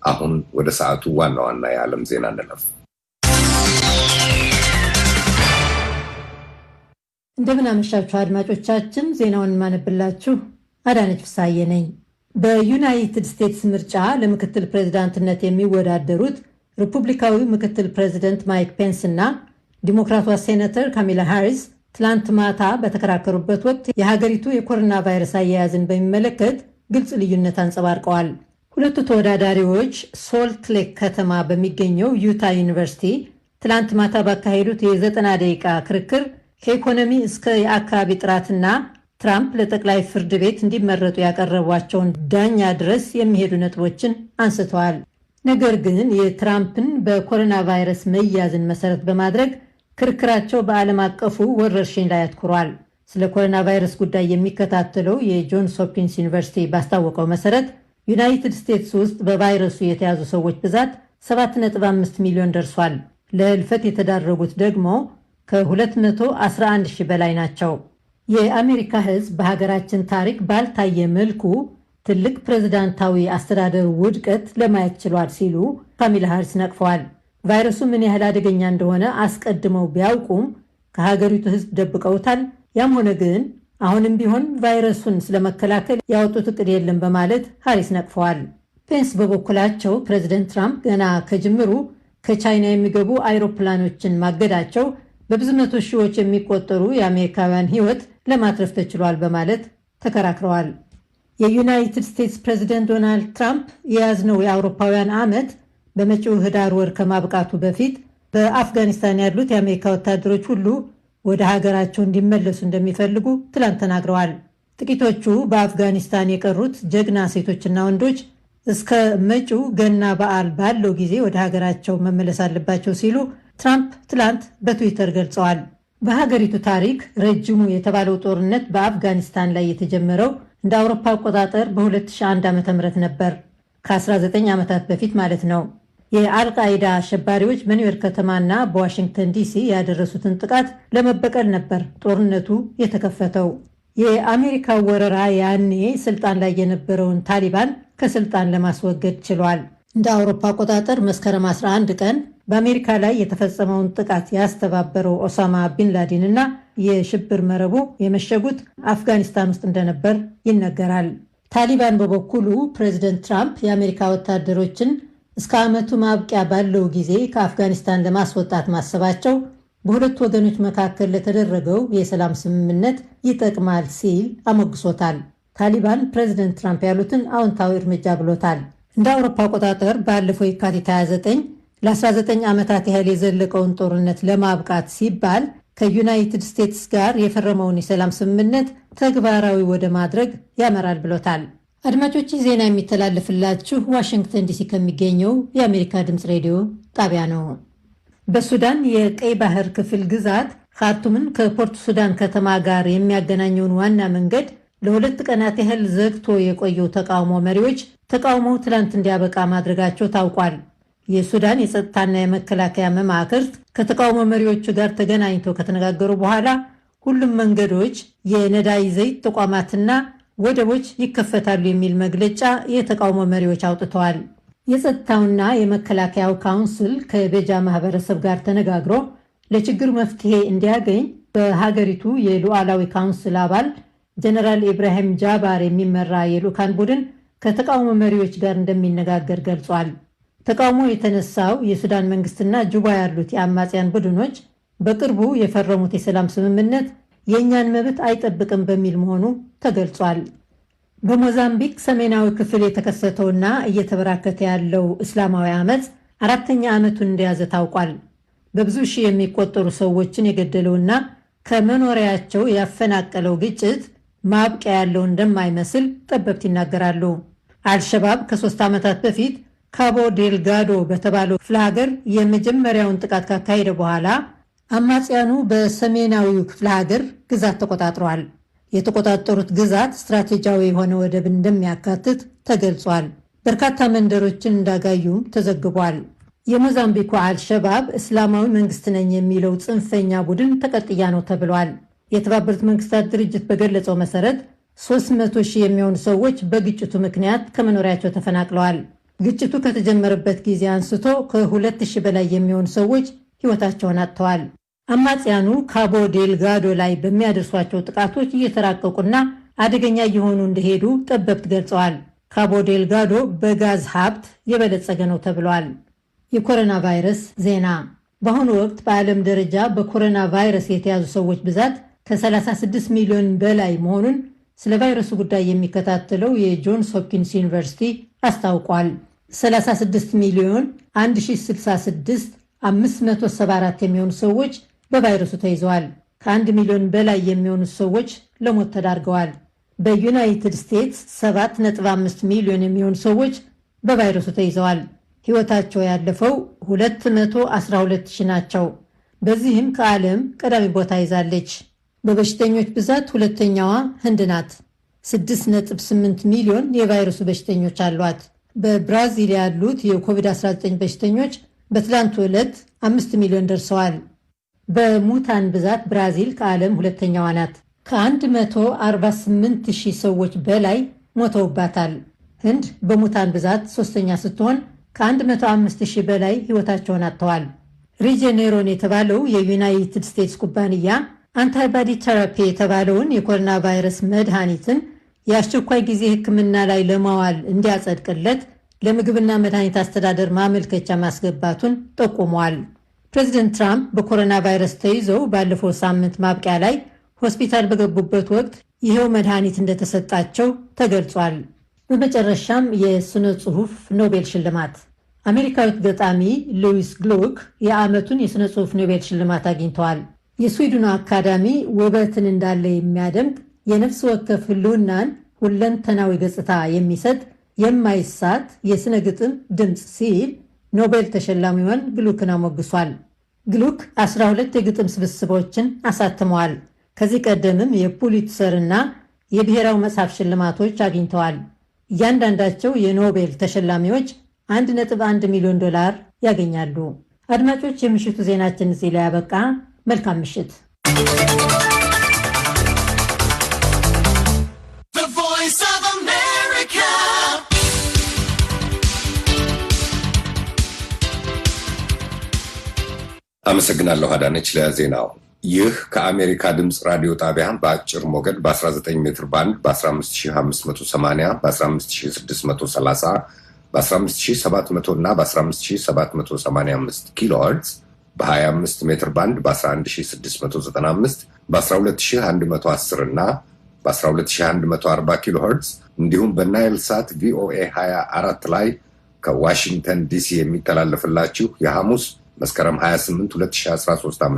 አሁን ወደ ሰዓቱ ዋና ዋና የዓለም ዜና እንለፍ። እንደምን አመሻችሁ አድማጮቻችን። ዜናውን ማነብላችሁ አዳነች ፍሳዬ ነኝ። በዩናይትድ ስቴትስ ምርጫ ለምክትል ፕሬዝዳንትነት የሚወዳደሩት ሪፑብሊካዊ ምክትል ፕሬዝደንት ማይክ ፔንስ እና ዲሞክራቷ ሴኔተር ካሚላ ሃሪስ ትላንት ማታ በተከራከሩበት ወቅት የሀገሪቱ የኮሮና ቫይረስ አያያዝን በሚመለከት ግልጽ ልዩነት አንጸባርቀዋል። ሁለቱ ተወዳዳሪዎች ሶልት ሌክ ከተማ በሚገኘው ዩታ ዩኒቨርሲቲ ትላንት ማታ ባካሄዱት የ90 ደቂቃ ክርክር ከኢኮኖሚ እስከ የአካባቢ ጥራትና ትራምፕ ለጠቅላይ ፍርድ ቤት እንዲመረጡ ያቀረቧቸውን ዳኛ ድረስ የሚሄዱ ነጥቦችን አንስተዋል። ነገር ግን የትራምፕን በኮሮና ቫይረስ መያዝን መሰረት በማድረግ ክርክራቸው በዓለም አቀፉ ወረርሽኝ ላይ አትኩሯል። ስለ ኮሮና ቫይረስ ጉዳይ የሚከታተለው የጆንስ ሆፕኪንስ ዩኒቨርሲቲ ባስታወቀው መሰረት ዩናይትድ ስቴትስ ውስጥ በቫይረሱ የተያዙ ሰዎች ብዛት 7.5 ሚሊዮን ደርሷል። ለህልፈት የተዳረጉት ደግሞ ከ211 ሺህ በላይ ናቸው። የአሜሪካ ህዝብ በሀገራችን ታሪክ ባልታየ መልኩ ትልቅ ፕሬዝዳንታዊ አስተዳደር ውድቀት ለማየት ችሏል ሲሉ ካሚላ ሃሪስ ነቅፈዋል። ቫይረሱ ምን ያህል አደገኛ እንደሆነ አስቀድመው ቢያውቁም ከሀገሪቱ ህዝብ ደብቀውታል። ያም ሆነ ግን አሁንም ቢሆን ቫይረሱን ስለመከላከል ያወጡት እቅድ የለም በማለት ሃሪስ ነቅፈዋል። ፔንስ በበኩላቸው ፕሬዝደንት ትራምፕ ገና ከጅምሩ ከቻይና የሚገቡ አይሮፕላኖችን ማገዳቸው በብዙ መቶ ሺዎች የሚቆጠሩ የአሜሪካውያን ህይወት ለማትረፍ ተችሏል በማለት ተከራክረዋል። የዩናይትድ ስቴትስ ፕሬዝደንት ዶናልድ ትራምፕ የያዝነው የአውሮፓውያን ዓመት በመጪው ህዳር ወር ከማብቃቱ በፊት በአፍጋኒስታን ያሉት የአሜሪካ ወታደሮች ሁሉ ወደ ሀገራቸው እንዲመለሱ እንደሚፈልጉ ትላንት ተናግረዋል። ጥቂቶቹ በአፍጋኒስታን የቀሩት ጀግና ሴቶችና ወንዶች እስከ መጪው ገና በዓል ባለው ጊዜ ወደ ሀገራቸው መመለስ አለባቸው ሲሉ ትራምፕ ትላንት በትዊተር ገልጸዋል። በሀገሪቱ ታሪክ ረጅሙ የተባለው ጦርነት በአፍጋኒስታን ላይ የተጀመረው እንደ አውሮፓ አቆጣጠር በ2001 ዓ.ም ነበር። ከ19 ዓመታት በፊት ማለት ነው። የአልቃይዳ አሸባሪዎች በኒውዮርክ ከተማና በዋሽንግተን ዲሲ ያደረሱትን ጥቃት ለመበቀል ነበር ጦርነቱ የተከፈተው። የአሜሪካ ወረራ ያኔ ስልጣን ላይ የነበረውን ታሊባን ከስልጣን ለማስወገድ ችሏል። እንደ አውሮፓ አቆጣጠር መስከረም 11 ቀን በአሜሪካ ላይ የተፈጸመውን ጥቃት ያስተባበረው ኦሳማ ቢንላዲን እና የሽብር መረቡ የመሸጉት አፍጋኒስታን ውስጥ እንደነበር ይነገራል። ታሊባን በበኩሉ ፕሬዚደንት ትራምፕ የአሜሪካ ወታደሮችን እስከ ዓመቱ ማብቂያ ባለው ጊዜ ከአፍጋኒስታን ለማስወጣት ማሰባቸው በሁለቱ ወገኖች መካከል ለተደረገው የሰላም ስምምነት ይጠቅማል ሲል አሞግሶታል። ታሊባን ፕሬዚደንት ትራምፕ ያሉትን አዎንታዊ እርምጃ ብሎታል። እንደ አውሮፓ አቆጣጠር ባለፈው የካቲት 29 ለ19 ዓመታት ያህል የዘለቀውን ጦርነት ለማብቃት ሲባል ከዩናይትድ ስቴትስ ጋር የፈረመውን የሰላም ስምምነት ተግባራዊ ወደ ማድረግ ያመራል ብሎታል። አድማጮች ዜና የሚተላለፍላችሁ ዋሽንግተን ዲሲ ከሚገኘው የአሜሪካ ድምፅ ሬዲዮ ጣቢያ ነው። በሱዳን የቀይ ባህር ክፍል ግዛት ካርቱምን ከፖርት ሱዳን ከተማ ጋር የሚያገናኘውን ዋና መንገድ ለ2 ቀናት ያህል ዘግቶ የቆየው ተቃውሞ መሪዎች ተቃውሞው ትላንት እንዲያበቃ ማድረጋቸው ታውቋል። የሱዳን የጸጥታና የመከላከያ መማክርት ከተቃውሞ መሪዎቹ ጋር ተገናኝተው ከተነጋገሩ በኋላ ሁሉም መንገዶች፣ የነዳጅ ዘይት ተቋማትና ወደቦች ይከፈታሉ የሚል መግለጫ የተቃውሞ መሪዎች አውጥተዋል። የጸጥታውና የመከላከያው ካውንስል ከቤጃ ማህበረሰብ ጋር ተነጋግሮ ለችግር መፍትሄ እንዲያገኝ በሀገሪቱ የሉዓላዊ ካውንስል አባል ጀነራል ኢብራሂም ጃባር የሚመራ የልኡካን ቡድን ከተቃውሞ መሪዎች ጋር እንደሚነጋገር ገልጿል። ተቃውሞ የተነሳው የሱዳን መንግስትና ጁባ ያሉት የአማጽያን ቡድኖች በቅርቡ የፈረሙት የሰላም ስምምነት የእኛን መብት አይጠብቅም በሚል መሆኑ ተገልጿል። በሞዛምቢክ ሰሜናዊ ክፍል የተከሰተውና እየተበራከተ ያለው እስላማዊ አመፅ 4ኛ ዓመቱን እንደያዘ ታውቋል። በብዙ ሺህ የሚቆጠሩ ሰዎችን የገደለውና ከመኖሪያቸው ያፈናቀለው ግጭት ማብቂያ ያለው እንደማይመስል ጠበብት ይናገራሉ። አልሸባብ ከ3 ዓመታት በፊት ካቦ ዴልጋዶ በተባለው ክፍለ ሀገር የመጀመሪያውን ጥቃት ካካሄደ በኋላ አማጽያኑ በሰሜናዊው ክፍለ ሀገር ግዛት ተቆጣጥረዋል። የተቆጣጠሩት ግዛት ስትራቴጂያዊ የሆነ ወደብ እንደሚያካትት ተገልጿል። በርካታ መንደሮችን እንዳጋዩም ተዘግቧል። የሞዛምቢኩ አልሸባብ እስላማዊ መንግስት ነኝ የሚለው ጽንፈኛ ቡድን ተቀጥያ ነው ተብሏል። የተባበሩት መንግስታት ድርጅት በገለጸው መሰረት 300 ሺህ የሚሆኑ ሰዎች በግጭቱ ምክንያት ከመኖሪያቸው ተፈናቅለዋል። ግጭቱ ከተጀመረበት ጊዜ አንስቶ ከ2000 በላይ የሚሆኑ ሰዎች ሕይወታቸውን አጥተዋል። አማጽያኑ ካቦ ዴልጋዶ ላይ በሚያደርሷቸው ጥቃቶች እየተራቀቁና አደገኛ እየሆኑ እንደሄዱ ጠበብት ገልጸዋል። ካቦ ዴልጋዶ በጋዝ ሀብት የበለጸገ ነው ተብሏል። የኮሮና ቫይረስ ዜና። በአሁኑ ወቅት በዓለም ደረጃ በኮሮና ቫይረስ የተያዙ ሰዎች ብዛት ከ36 ሚሊዮን በላይ መሆኑን ስለ ቫይረሱ ጉዳይ የሚከታተለው የጆንስ ሆፕኪንስ ዩኒቨርሲቲ አስታውቋል። 36 ሚሊዮን 1066,574 የሚሆኑ ሰዎች በቫይረሱ ተይዘዋል። ከ1 ሚሊዮን በላይ የሚሆኑ ሰዎች ለሞት ተዳርገዋል። በዩናይትድ ስቴትስ 7.5 ሚሊዮን የሚሆኑ ሰዎች በቫይረሱ ተይዘዋል። ሕይወታቸው ያለፈው 212,000 ናቸው። በዚህም ከዓለም ቀዳሚ ቦታ ይዛለች። በበሽተኞች ብዛት ሁለተኛዋ ህንድ ናት። 6.8 ሚሊዮን የቫይረሱ በሽተኞች አሏት። በብራዚል ያሉት የኮቪድ-19 በሽተኞች በትላንቱ ዕለት 5 ሚሊዮን ደርሰዋል። በሙታን ብዛት ብራዚል ከዓለም ሁለተኛዋ ናት። ከ148,000 ሰዎች በላይ ሞተውባታል። ህንድ በሙታን ብዛት ሶስተኛ ስትሆን ከ105,000 በላይ ሕይወታቸውን አጥተዋል። ሪጀኔሮን የተባለው የዩናይትድ ስቴትስ ኩባንያ አንታይባዲ ቴራፒ የተባለውን የኮሮና ቫይረስ መድኃኒትን የአስቸኳይ ጊዜ ሕክምና ላይ ለማዋል እንዲያጸድቅለት ለምግብና መድኃኒት አስተዳደር ማመልከቻ ማስገባቱን ጠቁሟል። ፕሬዚደንት ትራምፕ በኮሮና ቫይረስ ተይዘው ባለፈው ሳምንት ማብቂያ ላይ ሆስፒታል በገቡበት ወቅት ይሄው መድኃኒት እንደተሰጣቸው ተገልጿል። በመጨረሻም የስነ ጽሑፍ ኖቤል ሽልማት አሜሪካዊት ገጣሚ ሉዊስ ግሉክ የዓመቱን የስነ ጽሑፍ ኖቤል ሽልማት አግኝተዋል። የስዊድኑ አካዳሚ ውበትን እንዳለ የሚያደምቅ የነፍስ ወከፍ ህልውናን ሁለንተናዊ ገጽታ የሚሰጥ የማይሳት የስነ ግጥም ድምፅ ሲል ኖቤል ተሸላሚውን ግሉክን አሞግሷል። ግሉክ 12 የግጥም ስብስቦችን አሳትመዋል። ከዚህ ቀደምም የፑሊትሰርና የብሔራዊ መጽሐፍ ሽልማቶች አግኝተዋል። እያንዳንዳቸው የኖቤል ተሸላሚዎች $1.1 ሚሊዮን ያገኛሉ። አድማጮች፣ የምሽቱ ዜናችን እዚህ ላይ ያበቃ። መልካም ምሽት። አመሰግናለሁ አዳነች ለዜናው። ይህ ከአሜሪካ ድምፅ ራዲዮ ጣቢያ በአጭር ሞገድ በ19 ሜትር ባንድ በ15580 በ15630 በ15700 እና በ15785 ኪሎ ሄርትዝ በ25 ሜትር ባንድ በ11695 በ12110 እና በ12140 ኪሎ ሄርትዝ እንዲሁም በናይል ሳት ቪኦኤ 24 ላይ ከዋሽንግተን ዲሲ የሚተላለፍላችሁ የሐሙስ መስከረም 28 2013 ዓ.ም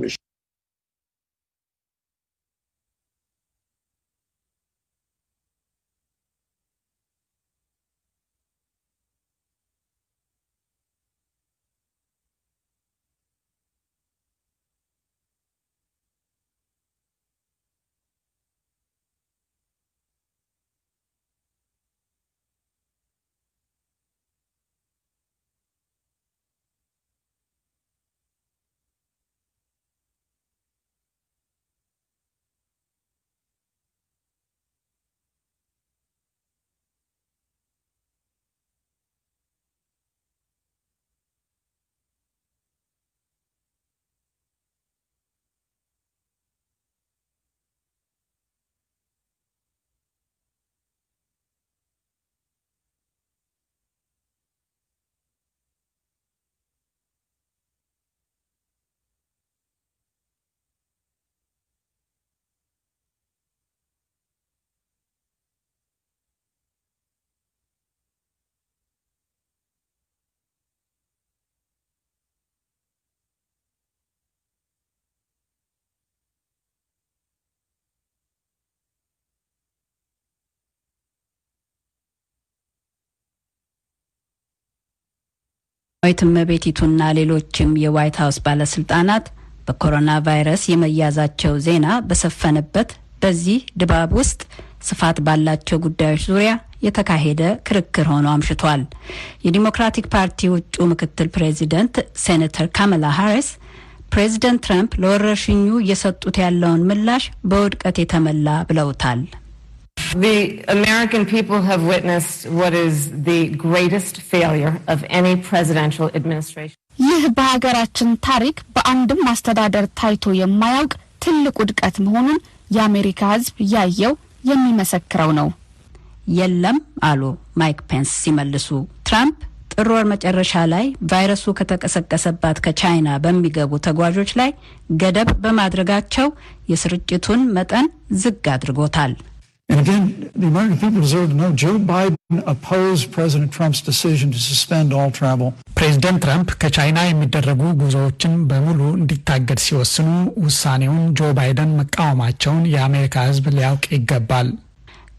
ምሽት እመቤቲቱና ሌሎችም የዋይት ሃውስ ባለስልጣናት በኮሮና ቫይረስ የመያዛቸው ዜና በሰፈነበት በዚህ ድባብ ውስጥ ስፋት ባላቸው ጉዳዮች ዙሪያ የተካሄደ ክርክር ሆኖ አምሽቷል። የዲሞክራቲክ ፓርቲ ውጩ ምክትል ፕሬዚደንት ሴኔተር ካማላ ሃሪስ ፕሬዚደንት ትራምፕ ለወረርሽኙ እየሰጡት ያለውን ምላሽ በውድቀት የተመላ ብለውታል። The American people have witnessed what is the greatest failure of any presidential administration. ይህ በሀገራችን ታሪክ በአንድም አስተዳደር ታይቶ የማያውቅ ትልቅ ውድቀት መሆኑን የአሜሪካ ሕዝብ ያየው የሚመሰክረው ነው። የለም አሉ ማይክ ፔንስ ሲመልሱ። ትራምፕ ጥር ወር መጨረሻ ላይ ቫይረሱ ከተቀሰቀሰባት ከቻይና በሚገቡ ተጓዦች ላይ ገደብ በማድረጋቸው የስርጭቱን መጠን ዝግ አድርጎታል። And again, the American people deserve to know Joe Biden opposed President Trump's decision to suspend all travel. ፕሬዝዳንት ትራምፕ ከቻይና የሚደረጉ ጉዞዎችን በሙሉ እንዲታገድ ሲወስኑ ውሳኔውን ጆ ባይደን መቃወማቸውን የአሜሪካ ሕዝብ ሊያውቅ ይገባል።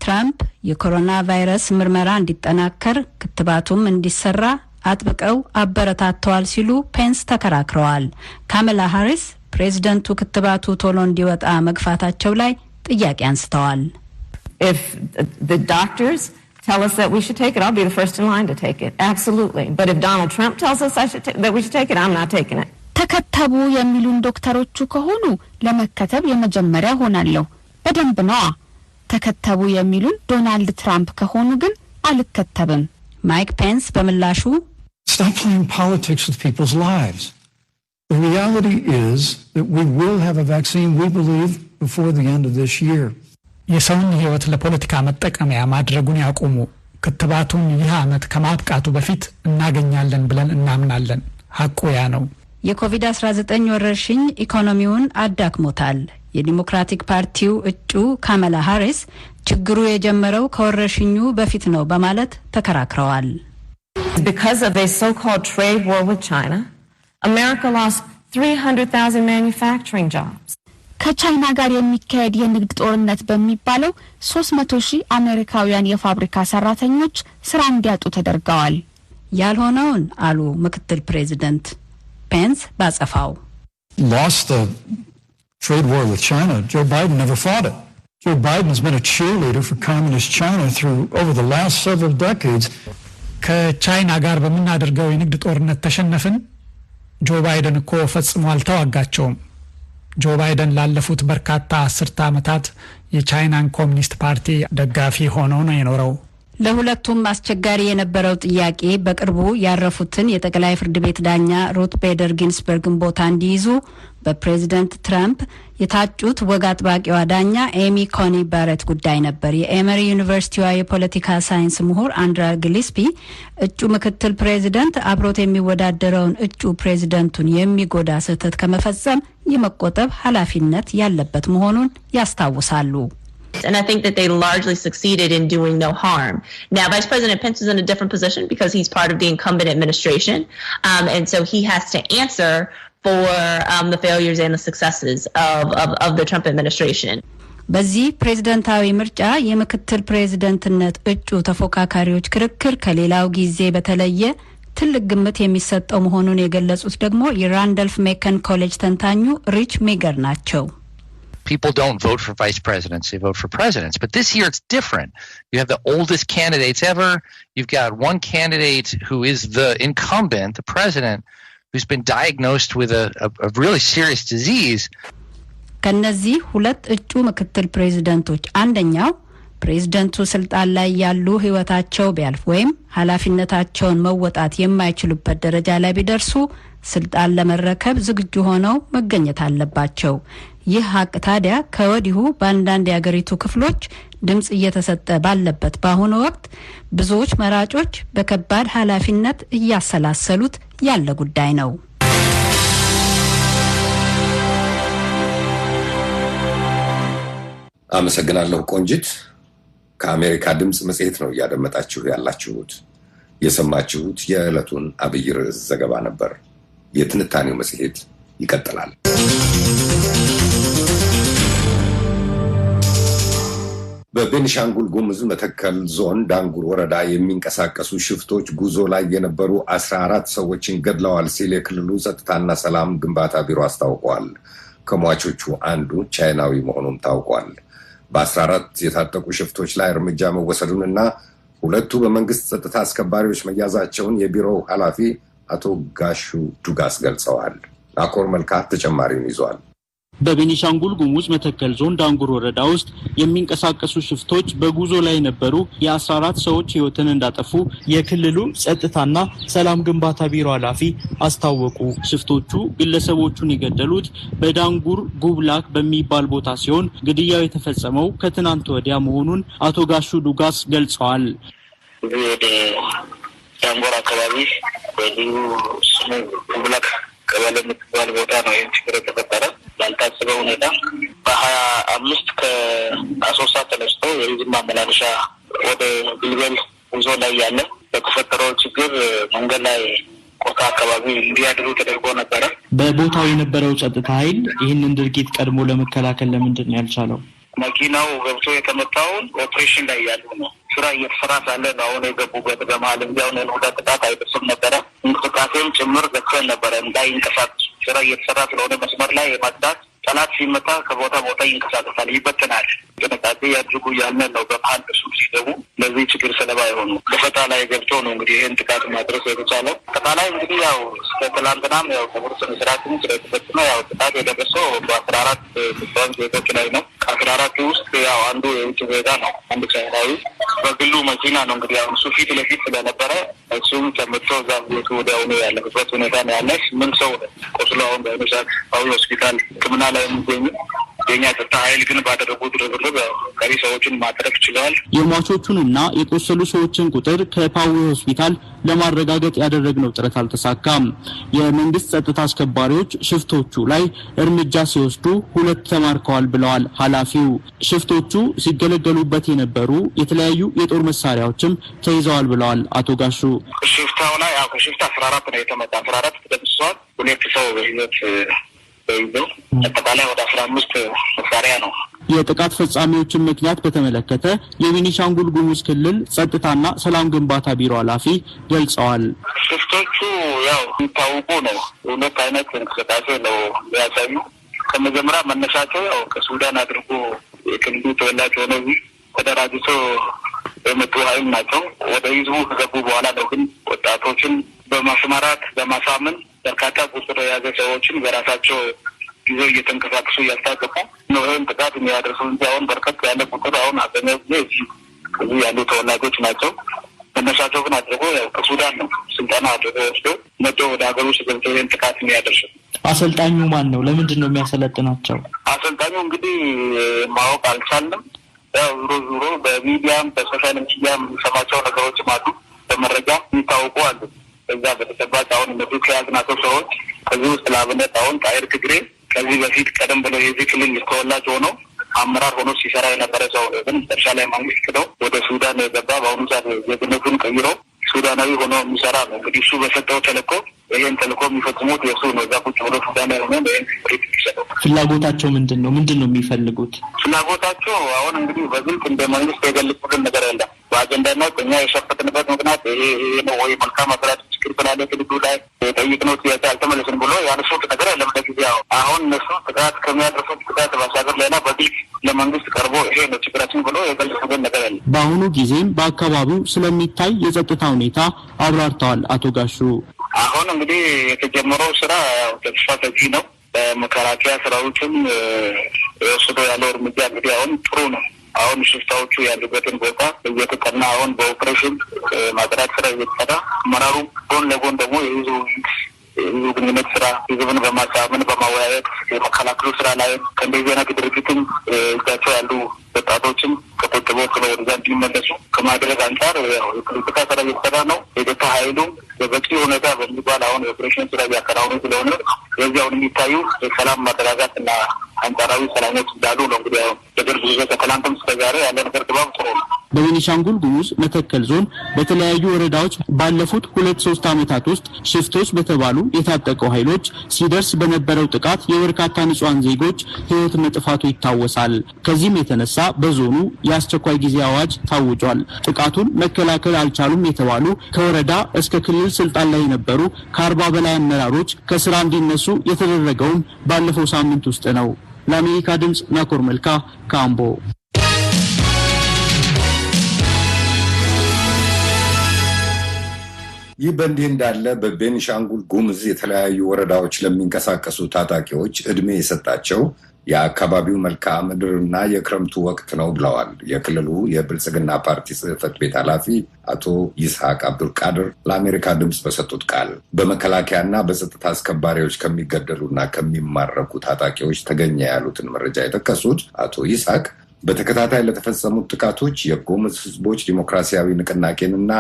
ትራምፕ የኮሮና ቫይረስ ምርመራ እንዲጠናከር ክትባቱም እንዲሰራ አጥብቀው አበረታተዋል ሲሉ ፔንስ ተከራክረዋል። ካማላ ሃሪስ ፕሬዝዳንቱ ክትባቱ ቶሎ እንዲወጣ መግፋታቸው ላይ ጥያቄ አንስተዋል። If the doctors tell us that we should take it, I'll be the first in line to take it. Absolutely. But if Donald Trump tells us that we should take it, I'm not taking it. ተከተቡ የሚሉን ዶክተሮቹ ከሆኑ ለመከተብ የመጀመሪያ ሆናለሁ። በደንብ ነው። ተከተቡ የሚሉን ዶናልድ ትራምፕ ከሆኑ ግን አልከተብም። ማይክ ፔንስ በምላሹ Stop playing politics with people's lives. The reality is that we will have a vaccine, we believe, before the end of this year. የሰውን ሕይወት ለፖለቲካ መጠቀሚያ ማድረጉን ያቆሙ። ክትባቱን ይህ ዓመት ከማብቃቱ በፊት እናገኛለን ብለን እናምናለን። ሐቁ ያ ነው። የኮቪድ-19 ወረርሽኝ ኢኮኖሚውን አዳክሞታል። የዲሞክራቲክ ፓርቲው እጩ ካማላ ሃሪስ ችግሩ የጀመረው ከወረርሽኙ በፊት ነው በማለት ተከራክረዋል። Because of a so-called trade war with China, America lost 300,000 manufacturing jobs. ከቻይና ጋር የሚካሄድ የንግድ ጦርነት በሚባለው 300,000 አሜሪካውያን የፋብሪካ ሰራተኞች ስራ እንዲያጡ ተደርገዋል። ያልሆነውን አሉ ምክትል ፕሬዝዳንት ፔንስ ባጸፋው። Lost the trade war with China. Joe Biden never fought it. Joe Biden has been a cheerleader for communist China through over the last several decades. ከቻይና ጋር በመናደርገው የንግድ ጦርነት ተሸነፍን? ጆ ባይደን እኮ ፈጽሞ አልተዋጋቸውም። ጆ ባይደን ላለፉት በርካታ አስርተ ዓመታት የቻይናን ኮሚኒስት ፓርቲ ደጋፊ ሆነው ነው የኖረው። ለሁለቱም አስቸጋሪ የነበረው ጥያቄ በቅርቡ ያረፉትን የጠቅላይ ፍርድ ቤት ዳኛ ሩት ቤደር ጊንስበርግን ቦታ እንዲይዙ በፕሬዝዳንት ትራምፕ የታጩት ወግ አጥባቂዋ ዳኛ ኤሚ ኮኒ ባሬት ጉዳይ ነበር። የኤመሪ ዩኒቨርሲቲዋ የፖለቲካ ሳይንስ ምሁር አንድራ ግሊስፒ እጩ ምክትል ፕሬዝዳንት አብሮት የሚወዳደረውን እጩ ፕሬዝዳንቱን የሚጎዳ ስህተት ከመፈጸም የመቆጠብ ኃላፊነት ያለበት መሆኑን ያስታውሳሉ። And I think that they largely succeeded in doing no harm. Now, Vice President Pence is in a different position because he's part of the incumbent administration. And so he has to answer for the failures and the successes of the Trump administration. በዚህ ፕሬዝዳንታዊ ምርጫ የምክትል ፕሬዝዳንትነት እጩ ተፎካካሪዎች ክርክር ከሌላው ጊዜ በተለየ ትልቅ ግምት የሚሰጠው መሆኑን የገለጹት ደግሞ የራንደልፍ ሜከን ኮሌጅ ተንታኙ ሪች ሜገር ናቸው። People don't vote for vice presidents, they vote for presidents. But this year it's different. You have the oldest candidates ever. You've got one candidate who is the incumbent, the president, who's been diagnosed with a really serious disease. ከነዚህ ሁለት እጩ ምክትል ፕሬዝዳንቶች አንደኛው ፕሬዝዳንቱ ስልጣን ላይ ያሉ ህይወታቸው ቢያልፍ ወይም ኃላፊነታቸውን መወጣት የማይችሉበት ደረጃ ላይ ቢደርሱ ስልጣን ለመረከብ ዝግጁ ሆነው መገኘት አለባቸው። ይህ ሀቅ ታዲያ ከወዲሁ በአንዳንድ የአገሪቱ ክፍሎች ድምጽ እየተሰጠ ባለበት በአሁኑ ወቅት ብዙዎች መራጮች በከባድ ኃላፊነት እያሰላሰሉት ያለ ጉዳይ ነው። አመሰግናለሁ ቆንጂት። ከአሜሪካ ድምጽ መጽሔት ነው እያደመጣችሁ ያላችሁት። የሰማችሁት የዕለቱን አብይ ርዕስ ዘገባ ነበር። የትንታኔው መጽሔት ይቀጥላል። በቤኒሻንጉል ጉሙዝ መተከል ዞን ዳንጉር ወረዳ የሚንቀሳቀሱ ሽፍቶች ጉዞ ላይ የነበሩ 14 ሰዎችን ገድለዋል ሲል የክልሉ ጸጥታና ሰላም ግንባታ ቢሮ አስታውቋል። ከሟቾቹ አንዱ ቻይናዊ መሆኑም ታውቋል። በ14 የታጠቁ ሽፍቶች ላይ እርምጃ መወሰዱንና ሁለቱ በመንግስት ጸጥታ አስከባሪዎች መያዛቸውን የቢሮው ኃላፊ አቶ ጋሹ ዱጋስ ገልጸዋል። አኮር መልካ ተጨማሪውን ይዟል። በቤኒሻንጉል ጉሙዝ መተከል ዞን ዳንጉር ወረዳ ውስጥ የሚንቀሳቀሱ ሽፍቶች በጉዞ ላይ የነበሩ የ14 ሰዎች ህይወትን እንዳጠፉ የክልሉ ጸጥታና ሰላም ግንባታ ቢሮ ኃላፊ አስታወቁ። ሽፍቶቹ ግለሰቦቹን የገደሉት በዳንጉር ጉብላክ በሚባል ቦታ ሲሆን ግድያው የተፈጸመው ከትናንት ወዲያ መሆኑን አቶ ጋሹ ዱጋስ ገልጸዋል። ወደ ዳንጉር አካባቢ በልዩ ስሙ ጉብላክ ቀበሌ የምትባል ቦታ ነው ይህን ችግር የተፈጠረ። ባልታሰበ ሁኔታ በ25 ከአሶሳ ተነስቶ የህዝብ ማመላለሻ ወደ ግልገል ጉዞ ላይ ያለ በተፈጠረው ችግር መንገድ ላይ ቆታ አካባቢ እንዲያድሩ ተደርጎ ነበረ። በቦታው የነበረው ጸጥታ ኃይል ይህንን ድርጊት ቀድሞ ለመከላከል ለምንድን ነው ያልቻለው? መኪናው ገብቶ የተመታውን ኦፕሬሽን ላይ ያሉ ነው ስራ እየተሰራ ሳለ ነው አሁን የገቡበት። በመሀል እንዲያውን ወደ ጥቃት አይደርስም ነበረ። እንቅስቃሴም ጭምር ገጥተን ነበረ እንዳይንቀሳቀሱ ስራ እየተሰራ ስለሆነ መስመር ላይ የማጽዳት ጠላት ሲመታ ከቦታ ቦታ ይንቀሳቀሳል፣ ይበተናል። ጥንቃቄ ያድርጉ ያልን ነው። በመሀል እሱ ሲገቡ ለዚህ ችግር ሰለባ የሆኑ ደፈጣ ላይ ገብቶ ነው እንግዲህ ይህን ጥቃት ማድረስ የተቻለው። አጠቃላይ እንግዲህ ያው እስከ ትላንትናም ያው ክቡር ስነ ስርዓቱም ስለተፈጸመ ያው ጥቃት የደረሰው በ14 ንጹሃን ዜጎች ላይ ነው። ከ14 ውስጥ ያው አንዱ የውጭ ዜጋ ነው፣ አንድ ቻይናዊ በግሉ መኪና ነው እንግዲህ ያው እሱ ፊት ለፊት ስለነበረ እሱም ተመቶ እዛ ቤቱ ወዲያውኑ ያለበት ሁኔታ ነው ያለ። 8 ሰው ቆስሎ አሁን በሆነሳት ሆስፒታል ሕክምና ላይ የሚገኙ የኛ ጸጥታ ኃይል ግን ባደረጉት ርብርብ ቀሪ ሰዎችን ማትረፍ ችለዋል። የሟቾቹንና የቆሰሉ ሰዎችን ቁጥር ከፓዊ ሆስፒታል ለማረጋገጥ ያደረግነው ጥረት አልተሳካም። የመንግስት ጸጥታ አስከባሪዎች ሽፍቶቹ ላይ እርምጃ ሲወስዱ 2 ተማርከዋል ብለዋል ኃላፊው። ሽፍቶቹ ሲገለገሉበት የነበሩ የተለያዩ የጦር መሳሪያዎችም ተይዘዋል ብለዋል አቶ ጋሹ። ሽፍታው ላይ ከሽፍታ 14 ነው የተመታ። 14 ተደምስሷል። 2 ሰው በህይወት ተይዘው አጠቃላይ ወደ 15 መሳሪያ ነው። የጥቃት ፈጻሚዎችን ምክንያት በተመለከተ የቤኒሻንጉል ጉሙዝ ክልል ጸጥታና ሰላም ግንባታ ቢሮ ኃላፊ ገልጸዋል። ሽፍቶቹ ያው የሚታወቁ ነው። 2 አይነት እንቅስቃሴ ነው ያሳዩ። ከመጀመሪያ መነሻቸው ያው ከሱዳን አድርጎ የክልሉ ተወላጅ ሆነው ተደራጅቶ የመጡ ኃይል ናቸው። ወደ ህዝቡ ከገቡ በኋላ ነው ግን ወጣቶችን በማስመራት በማሳመን በርካታ ቁጥር የያዘ ሰዎችን በራሳቸው ጊዜ እየተንቀሳቀሱ እያስታጠቁ ነው ይህን ጥቃት የሚያደርሱ እንጂ አሁን በርከት ያለ ቁጥር አሁን አብዛኛው ጊዜ እዚህ ያሉ ተወላጆች ናቸው። መነሻቸው ግን አድርጎ ያው ከሱዳን ነው ስልጠና አድርጎ ወስዶ መጥቶ ወደ ሀገር ውስጥ ገብቶ ይህን ጥቃት የሚያደርሱ። አሰልጣኙ ማን ነው? ለምንድን ነው የሚያሰለጥናቸው? አሰልጣኙ እንግዲህ ማወቅ አልቻልንም። ያው ዙሮ በሚዲያም በሶሻል ሚዲያም የሚሰማቸው ነገሮችም አሉ፣ በመረጃ የሚታወቁ አሉ። እዛ በተጨባጭ አሁን እነዚህ ከያዝናቸው ሰዎች ከዚህ ውስጥ ለአብነት አሁን ጣይር ትግሬ ከዚህ በፊት ቀደም ብሎ የዚህ ክልል ተወላጅ ሆኖ አመራር ሆኖ ሲሰራ የነበረ ሰው ግን መጨረሻ ላይ መንግስት ክደው ወደ ሱዳን የገባ በአሁኑ ሰዓት ዜግነቱን ቀይሮ ሱዳናዊ ሆኖ የሚሰራ ነው። እንግዲህ እሱ በሰጠው ተልእኮ ይህን ተልእኮ የሚፈጽሙት የእሱ ነው። እዛ ቁጭ ብሎ ሱዳን ላይ ሆኖ ይህን ስፕሪት የሚሰጠው። ፍላጎታቸው ምንድን ነው? ምንድን ነው የሚፈልጉት? ፍላጎታቸው አሁን እንግዲህ በግልጽ እንደ መንግስት የገለጹትን ነገር የለም። በአጀንዳነት እኛ የሸፈትንበት ምክንያት ይሄ ነው ወይ መልካም አስራት ችግር ስላለ ክልሉ ላይ የጠይቅነው ጥያቄ አልተመለስን ብሎ ያነሱት ነገር የለም። ለጊዜ አሁን እነሱ ጥቃት ከሚያደርሱት ጥቃት ባሻገር ሌላ በግልጽ ለመንግስት ቀርቦ ይሄ ነው ችግራችን ብሎ የገለጹትን ነገር የለም። በአሁኑ ጊዜም በአካባቢው ስለሚታይ የጸጥታ ሁኔታ አብራርተዋል አቶ ጋሹ። አሁን እንግዲህ የተጀመረው ስራ ተስፋ ሰጪ ነው። መከላከያ ሰራዊቱም የወሰደው ያለው እርምጃ እንግዲህ አሁን ጥሩ ነው። አሁን ሽፍታዎቹ ያሉበትን ቦታ እየተጠና አሁን በኦፕሬሽን ማጥራት ስራ እየተሰራ አመራሩ ጎን ለጎን ደግሞ የህዝቡ ግንኙነት ስራ ህዝብን በማሳመን በማወያየት የመከላከሉ ስራ ላይ ከእንደዚህ አይነት ድርጅትም እጃቸው ያሉ ወጣቶችም ተቆጥበው ወደዛ እንዲመለሱ ከማድረግ አንጻር የፖለቲካ ስራ እየተሰራ ነው። የጸጥታ ኃይሉም በበቂ ሁኔታ በሚባል አሁን የኦፕሬሽን ስራ እያከናወኑ ስለሆነ የዚህ አሁን የሚታዩ የሰላም ማረጋጋት እና አንጻራዊ ሰላሞች እንዳሉ ነው። እንግዲህ አሁን በቅርብ ጊዜ ከትላንትም እስከ ዛሬ ያለ ነገር ድባብ ጥሩ ነው። በቤኒሻንጉል ጉሙዝ መተከል ዞን በተለያዩ ወረዳዎች ባለፉት 2-3 ዓመታት ውስጥ ሽፍቶች በተባሉ የታጠቁ ኃይሎች ሲደርስ በነበረው ጥቃት የበርካታ ንጹሃን ዜጎች ህይወት መጥፋቱ ይታወሳል። ከዚህም የተነሳ በዞኑ የአስቸኳይ ጊዜ አዋጅ ታውጇል። ጥቃቱን መከላከል አልቻሉም የተባሉ ከወረዳ እስከ ክልል ስልጣን ላይ የነበሩ ከ40 በላይ አመራሮች ከስራ እንዲነሱ የተደረገውም ባለፈው ሳምንት ውስጥ ነው። ለአሜሪካ ድምጽ ናኮር መልካ ካምቦ። ይህ በእንዲህ እንዳለ በቤኒሻንጉል ጉሙዝ የተለያዩ ወረዳዎች ለሚንቀሳቀሱ ታጣቂዎች ዕድሜ የሰጣቸው የአካባቢው መልክዓ ምድርና የክረምቱ ወቅት ነው ብለዋል የክልሉ የብልጽግና ፓርቲ ጽሕፈት ቤት ኃላፊ አቶ ይስሐቅ አብዱልቃድር ለአሜሪካ ድምፅ በሰጡት ቃል በመከላከያና በጸጥታ አስከባሪዎች ከሚገደሉና ከሚማረኩ ታጣቂዎች ተገኘ ያሉትን መረጃ የጠቀሱት አቶ ይስሐቅ በተከታታይ ለተፈጸሙት ጥቃቶች የጉሙዝ ሕዝቦች ዲሞክራሲያዊ ንቅናቄንና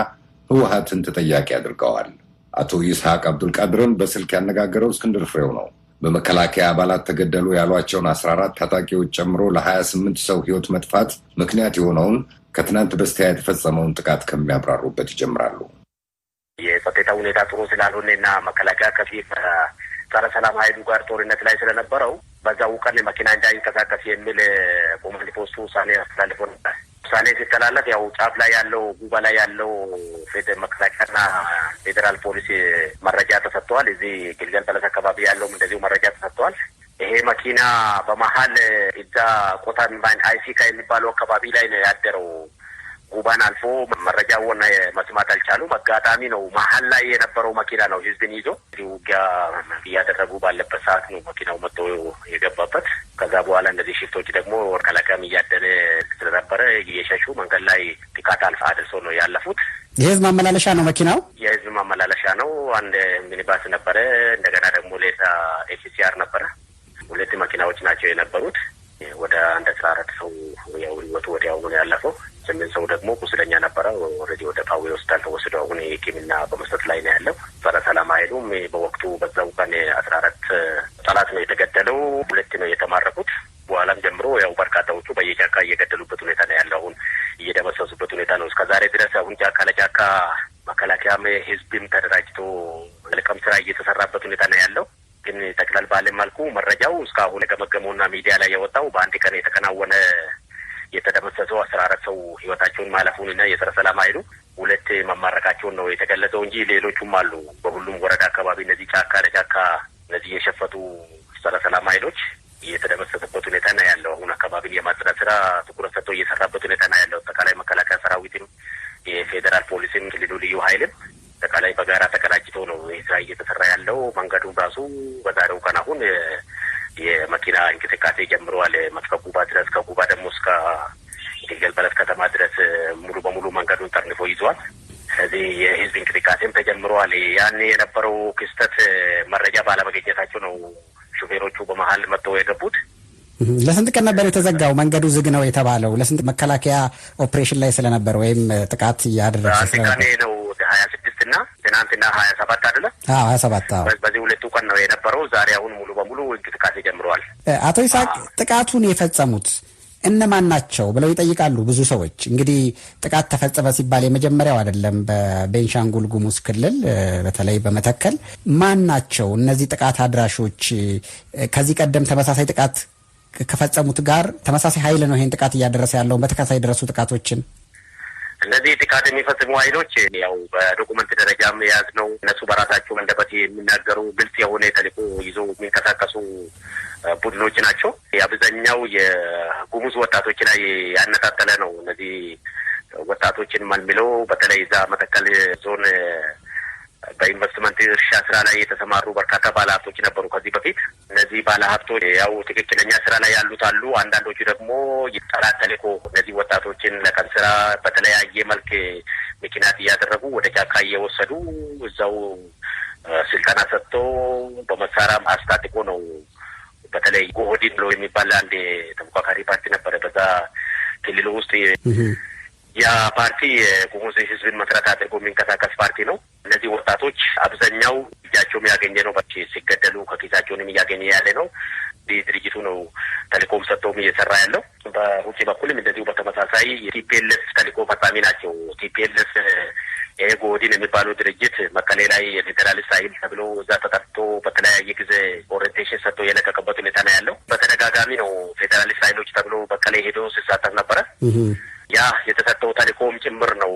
ህወሓትን ተጠያቂ አድርገዋል። አቶ ይስሐቅ አብዱልቃድርን በስልክ ያነጋገረው እስክንድር ፍሬው ነው። በመከላከያ አባላት ተገደሉ ያሏቸውን 14 ታጣቂዎች ጨምሮ ለ28 ሰው ህይወት መጥፋት ምክንያት የሆነውን ከትናንት በስቲያ የተፈጸመውን ጥቃት ከሚያብራሩበት ይጀምራሉ። የጸጥታ ሁኔታ ጥሩ ስላልሆነና መከላከያ ከፊት ጸረ ሰላም ኃይሉ ጋር ጦርነት ላይ ስለነበረው በዛው ቀን መኪና እንዳይንቀሳቀስ የሚል ኮማንድ ፖስቱ ውሳኔ አስተላልፎ ነበር። ውሳኔ ሲተላለፍ ያው ጫፍ ላይ ያለው ጉባ ላይ ያለው መከላከያና ፌዴራል ፖሊስ መረጃ ተሰጥቷል። እዚህ ግልገል በለስ አካባቢ ያለውም እንደዚሁ መረጃ ተሰጥቷል። ይሄ መኪና በመሀል እዛ ቆታን አይሲካ የሚባለው አካባቢ ላይ ነው ያደረው። ጉባን አልፎ መረጃውን መስማት አልቻሉም። አጋጣሚ ነው መሀል ላይ የነበረው መኪና ነው ህዝብን ይዞ ውጊያ እያደረጉ ባለበት ሰዓት ነው መኪናው መጥቶ የገባበት። ከዛ በኋላ እንደዚህ ሽፍቶች ደግሞ መከላከያም እያደነ ስለነበረ እየሸሹ መንገድ ላይ ጥቃት አድርሶ ነው ያለፉት። የህዝብ ማመላለሻ ነው መኪናው? የህዝብ ማመላለሻ ነው። አንድ ሚኒባስ ነበረ፣ እንደገና ደግሞ ሌላ ኤፍሲአር ነበረ። 2 መኪናዎች ናቸው የነበሩት። ወደ 14 ሰው ያው ህይወቱ ወዲያው ነው ያለፈው። 8 ሰው ደግሞ ቁስለኛ ነበረ። ኦልሬዲ ወደ ፓዊ ሆስፒታል ተወስዶ አሁን ሕክምና በመስጠት ላይ ነው ያለው። ጸረ ሰላም ኃይሉም በወቅቱ በዛው ቀን 14 ጠላት ነው የተገደለው፣ 2 ነው የተማረኩት። በኋላም ጀምሮ ያው በርካታዎቹ በየጫካ እየገደሉበት ሁኔታ ነው ያለው። አሁን እየደመሰሱበት ሁኔታ ነው እስከዛሬ ድረስ። አሁን ጫካ ለጫካ መከላከያም ህዝብም ተደራጅቶ መልቀም ስራ እየተሰራበት ሁኔታ ነው ያለው። ግን ጠቅላላ ባለ መልኩ መረጃው እስካሁን የገመገመውና ሚዲያ ላይ የወጣው በአንድ ቀን የተከናወነ የተደመሰሰው 14 ሰው ህይወታቸውን ማለፉንና የጸረ ሰላም ኃይሉ 2 መማረካቸውን ነው የተገለጸው እንጂ ሌሎቹም አሉ። በሁሉም ወረዳ አካባቢ እነዚህ ጫካ ለጫካ እነዚህ የሸፈቱ ጸረ ሰላም ኃይሎች የተደመሰሰበት ሁኔታ ነው ያለው። አሁን አካባቢን የማጽዳት ስራ ትኩረት ሰጥቶ እየሰራበት ሁኔታ ነው ያለው። አጠቃላይ መከላከያ ሰራዊትም የፌዴራል ፖሊስም ክልሉ ልዩ ኃይልም አጠቃላይ በጋራ ተቀናጅቶ ነው ስራ እየተሰራ ያለው። መንገዱ ራሱ በዛሬው ቀን አሁን የመኪና እንቅስቃሴ ጀምረዋል። ከጉባ ድረስ ከጉባ ደግሞ እስከ ግልገል በለስ ከተማ ድረስ ሙሉ በሙሉ መንገዱን ጠርንፎ ይዟል። ስለዚህ የህዝብ እንቅስቃሴም ተጀምረዋል። ያን የነበረው ክስተት መረጃ ባለመገኘታቸው ነው ሹፌሮቹ በመሀል መጥተው የገቡት። ለስንት ቀን ነበር የተዘጋው? መንገዱ ዝግ ነው የተባለው ለስንት? መከላከያ ኦፕሬሽን ላይ ስለነበር ወይም ጥቃት እያደረገ ስለነበር ነው 26 እና ትናንትና 27 አይደለ? 27 በዚህ 2 ቀን ነው የነበረው። ዛሬ አሁን ሙሉ በሙሉ እንቅስቃሴ ጀምረዋል። አቶ ይስሐቅ ጥቃቱን የፈጸሙት እነማን ናቸው ብለው ይጠይቃሉ ብዙ ሰዎች። እንግዲህ ጥቃት ተፈጸመ ሲባል የመጀመሪያው አይደለም። በቤንሻንጉል ጉሙዝ ክልል በተለይ በመተከል ማን ናቸው እነዚህ ጥቃት አድራሾች? ከዚህ ቀደም ተመሳሳይ ጥቃት ከፈጸሙት ጋር ተመሳሳይ ኃይል ነው ይሄን ጥቃት እያደረሰ ያለው። በተከታታይ የደረሱ ጥቃቶችን እነዚህ ጥቃት የሚፈጽሙ ኃይሎች ያው በዶኩመንት ደረጃም የያዝ ነው። እነሱ በራሳቸው መንደበት የሚናገሩ ግልጽ የሆነ ተልዕኮ ይዞ የሚንቀሳቀሱ ቡድኖች ናቸው። አብዛኛው የጉሙዝ ወጣቶች ላይ ያነጣጠለ ነው። እነዚህ ወጣቶችን መልምለው በተለይ እዛ መተከል ዞን በኢንቨስትመንት እርሻ ስራ ላይ የተሰማሩ በርካታ ባለሀብቶች ነበሩ ከዚህ በፊት። እነዚህ ባለሀብቶች ያው ትክክለኛ ስራ ላይ ያሉት አሉ። አንዳንዶቹ ደግሞ ጠላት ተልዕኮ እነዚህ ወጣቶችን ለቀን ስራ በተለያየ መልክ ምክንያት እያደረጉ ወደ ጫካ እየወሰዱ እዛው ስልጠና ሰጥቶ በመሳሪያ አስታጥቆ ነው። በተለይ ጎህዲን ብሎ የሚባል አንድ ተፎካካሪ ፓርቲ ነበረ በዛ ክልል ውስጥ። ያ ፓርቲ የጉሙዝ ህዝብን መሰረት አድርጎ የሚንቀሳቀስ ፓርቲ ነው። እነዚህ ወጣቶች አብዛኛው እጃቸውም ያገኘ ነው ሲገደሉ ከኪሳቸውንም እያገኘ ያለ ነው። ድርጅቱ ነው ተልዕኮም ሰጥቶም እየሰራ ያለው። በውጭ በኩልም እንደዚሁ በተመሳሳይ የቲፒኤልኤፍ ተልዕኮ ፈጻሚ ናቸው። ቲፒኤልኤፍ ጎህዲን የሚባለው ድርጅት መቀሌ ላይ የፌዴራሊስት ኃይል ተብሎ እዛ ተጠርቶ በተለያየ ጊዜ ኦሪንቴሽን ሰጥቶ የለቀቀበት ሁኔታ ነው ያለው። በተደጋጋሚ ነው ፌዴራሊስት ኃይሎች ተብሎ መቀሌ ሄዶ ሲሳተፍ ነበረ። ያ የተሰጠው ተልዕኮም ጭምር ነው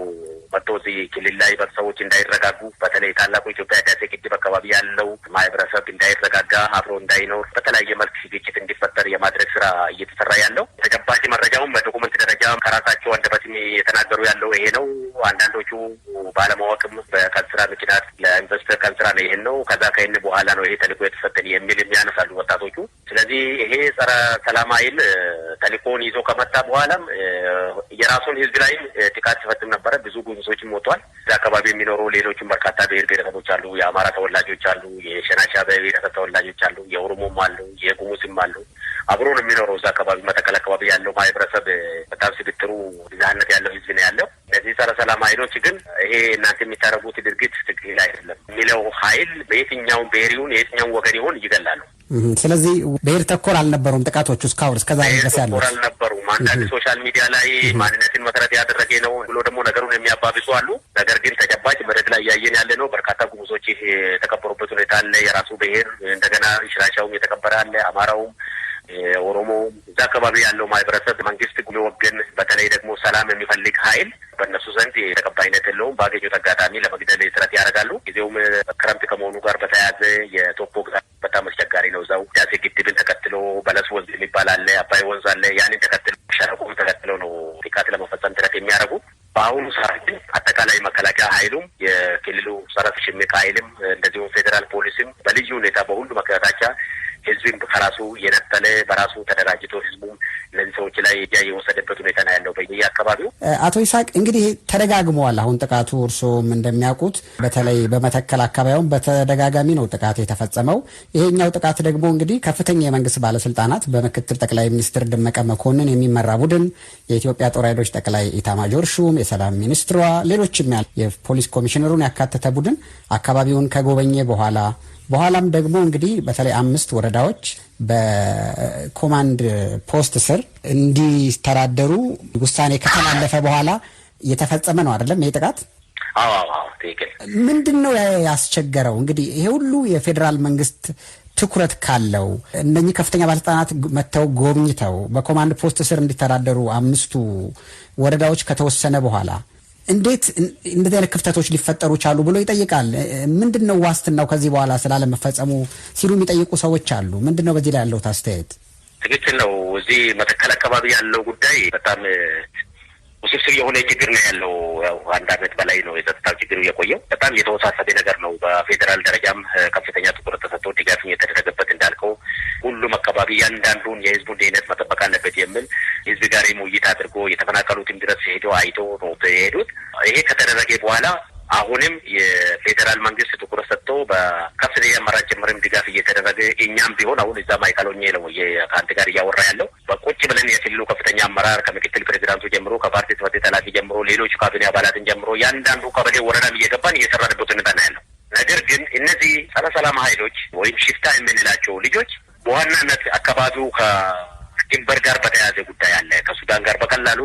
መጥቶ እዚህ ክልል ላይ ሰዎች እንዳይረጋጉ በተለይ ታላቁ ኢትዮጵያ ህዳሴ ግድብ አካባቢ ያለው ማህበረሰብ እንዳይረጋጋ አብሮ እንዳይኖር በተለያየ መልክ ግጭት እንዲፈጠር የማድረግ ስራ እየተሰራ ያለው። ተጨባጭ መረጃውም በዶኩመንት ደረጃ ደረጃ ከራሳቸው አንደበትም የተናገሩ ያለው ይሄ ነው። አንዳንዶቹ ባለማወቅም በካንስራ ምክንያት ለኢንቨስተር ካንስራ ነው ይሄን ነው ከዛ ከይን በኋላ ነው ይሄ ተልእኮ የተሰጠን የሚል የሚያነሳሉ ወጣቶቹ። ስለዚህ ይሄ ጸረ ሰላም ኃይል ተልእኮን ይዞ ከመጣ በኋላም የራሱን ህዝብ ላይ ጥቃት ሲፈጽም ነበረ። ብዙ ጉምዞችም ወጥቷል። እዛ አካባቢ የሚኖሩ ሌሎችም በርካታ ብሔር ብሔረሰቦች አሉ። የአማራ ተወላጆች አሉ፣ የሸናሻ ብሔረሰብ ተወላጆች አሉ፣ የኦሮሞም አሉ፣ የጉሙዝም አሉ። አብሮን የሚኖረው እዛ አካባቢ መተከል አካባቢ ያለው ማህበረሰብ በጣም ስብጥሩ ብዝሃነት ያለው ህዝብ ነው ያለው። እነዚህ ጸረ ሰላም ኃይሎች ግን ይሄ እናንተ የሚታረጉት ድርጊት ትክክል አይደለም የሚለው ኃይል በየትኛውም ብሔር ይሁን የትኛውም ወገን ይሁን ይገላሉ። ስለዚህ ብሔር ተኮር አልነበሩም ጥቃቶቹ እስከዛሬ ድረስ ያሉት ተኮር አልነበሩም። አንዳንድ ሶሻል ሚዲያ ላይ ማንነትን መሰረት ያደረገ ነው ብሎ ደግሞ ነገሩን የሚያባብሱ አሉ። ነገር ግን ተጨባጭ መሬት ላይ እያየን ያለ ነው። በርካታ ጉሙዞች የተከበሩበት ሁኔታ አለ። የራሱ ብሔር እንደገና ሽራሻውም የተከበረ አለ። አማራውም ኦሮሞ እዛ አካባቢ ያለው ማህበረሰብ መንግስት ወገን በተለይ ደግሞ ሰላም የሚፈልግ ኃይል በእነሱ ዘንድ ተቀባይነት የለውም። ባገኙት አጋጣሚ ለመግደል ጥረት ያደርጋሉ። ጊዜውም ክረምት ከመሆኑ ጋር በተያያዘ የቶፖ በጣም አስቸጋሪ ነው። እዛው ዳሴ ግድብን ተከትሎ በለስ ወንዝ የሚባል አለ፣ አባይ ወንዝ አለ። ያንን ተከትሎ ሸለቆም ተከትሎ ነው ጥቃት ለመፈጸም ጥረት የሚያደርጉ። በአሁኑ ሰዓት ግን አጠቃላይ መከላከያ ኃይሉም የክልሉ ጸረ ሽምቅ ኃይልም እንደዚሁም ፌዴራል ፖሊስም በልዩ ሁኔታ በሁሉ መከታቻ ህዝብም ከራሱ የነጠለ በራሱ ተደራጅቶ ህዝቡም እነዚህ ሰዎች ላይ የወሰደበት ሁኔታ ነው ያለው በየአካባቢው። አቶ ይስሐቅ እንግዲህ ተደጋግመዋል። አሁን ጥቃቱ እርስዎም እንደሚያውቁት በተለይ በመተከል አካባቢውን በተደጋጋሚ ነው ጥቃት የተፈጸመው። ይሄኛው ጥቃት ደግሞ እንግዲህ ከፍተኛ የመንግስት ባለስልጣናት በምክትል ጠቅላይ ሚኒስትር ደመቀ መኮንን የሚመራ ቡድን፣ የኢትዮጵያ ጦር ኃይሎች ጠቅላይ ኢታማጆር ሹም፣ የሰላም ሚኒስትሯ፣ ሌሎችም የፖሊስ ኮሚሽነሩን ያካተተ ቡድን አካባቢውን ከጎበኘ በኋላም ደግሞ እንግዲህ በተለይ 5 ወረዳዎች በኮማንድ ፖስት ስር እንዲተዳደሩ ውሳኔ ከተላለፈ በኋላ የተፈጸመ ነው አይደለም ይሄ ጥቃት? አዎ ትክክል። ምንድነው ያስቸገረው? እንግዲህ ይሄ ሁሉ የፌዴራል መንግስት ትኩረት ካለው እነኚህ ከፍተኛ ባለስልጣናት መጥተው ጎብኝተው በኮማንድ ፖስት ስር እንዲተዳደሩ 5ቱ ወረዳዎች ከተወሰነ በኋላ እንዴት እንደዚህ አይነት ክፍተቶች ሊፈጠሩ ቻሉ ብሎ ይጠይቃል። ምንድነው ዋስትናው ከዚህ በኋላ ስላለመፈጸሙ ሲሉ የሚጠይቁ ሰዎች አሉ። ምንድነው በዚህ ላይ ያለው አስተያየት? ትክክል ነው። እዚህ መተከል አካባቢ ያለው ጉዳይ በጣም ውስብስብ የሆነ ችግር ነው ያለው። ያው 1 ዓመት በላይ ነው የጸጥታው ችግር የቆየው። በጣም የተወሳሰበ ነገር ነው። በፌዴራል ደረጃም ከፍተኛ ትኩረት ተሰጥቶ ድጋፍ የተደረገበት እንዳልከው ሁሉም አካባቢ ያንዳንዱን የህዝቡን ደህንነት መጠበቅ አለበት የሚል ህዝብ ጋር ውይይት አድርጎ የተፈናቀሉትም ድረስ ሄዶ አይቶ ነው የሄዱት። ይሄ ከተደረገ በኋላ አሁንም የፌዴራል መንግስት ትኩረት ሰጥቶ በከፍተኛ አመራር ጭምርም ድጋፍ እየተደረገ እኛም ቢሆን አሁን እዛ ማይካሎኝ ነው ከአንተ ጋር እያወራ ያለው በቁጭ ብለን የክልሉ ከፍተኛ አመራር ከምክትል ፕሬዚዳንቱ ጀምሮ ከፓርቲ ጽሕፈት ቤት ኃላፊ ጀምሮ ሌሎች ካቢኔ አባላትን ጀምሮ ያንዳንዱ ቀበሌ ወረዳም እየገባን እየሰራንበት ሁኔታ ነው ያለው። ነገር ግን እነዚህ ጸረ ሰላም ኃይሎች ወይም ሽፍታ የምንላቸው ልጆች በዋናነት አካባቢው ድንበር ጋር በተያያዘ ጉዳይ አለ። ከሱዳን ጋር በቀላሉ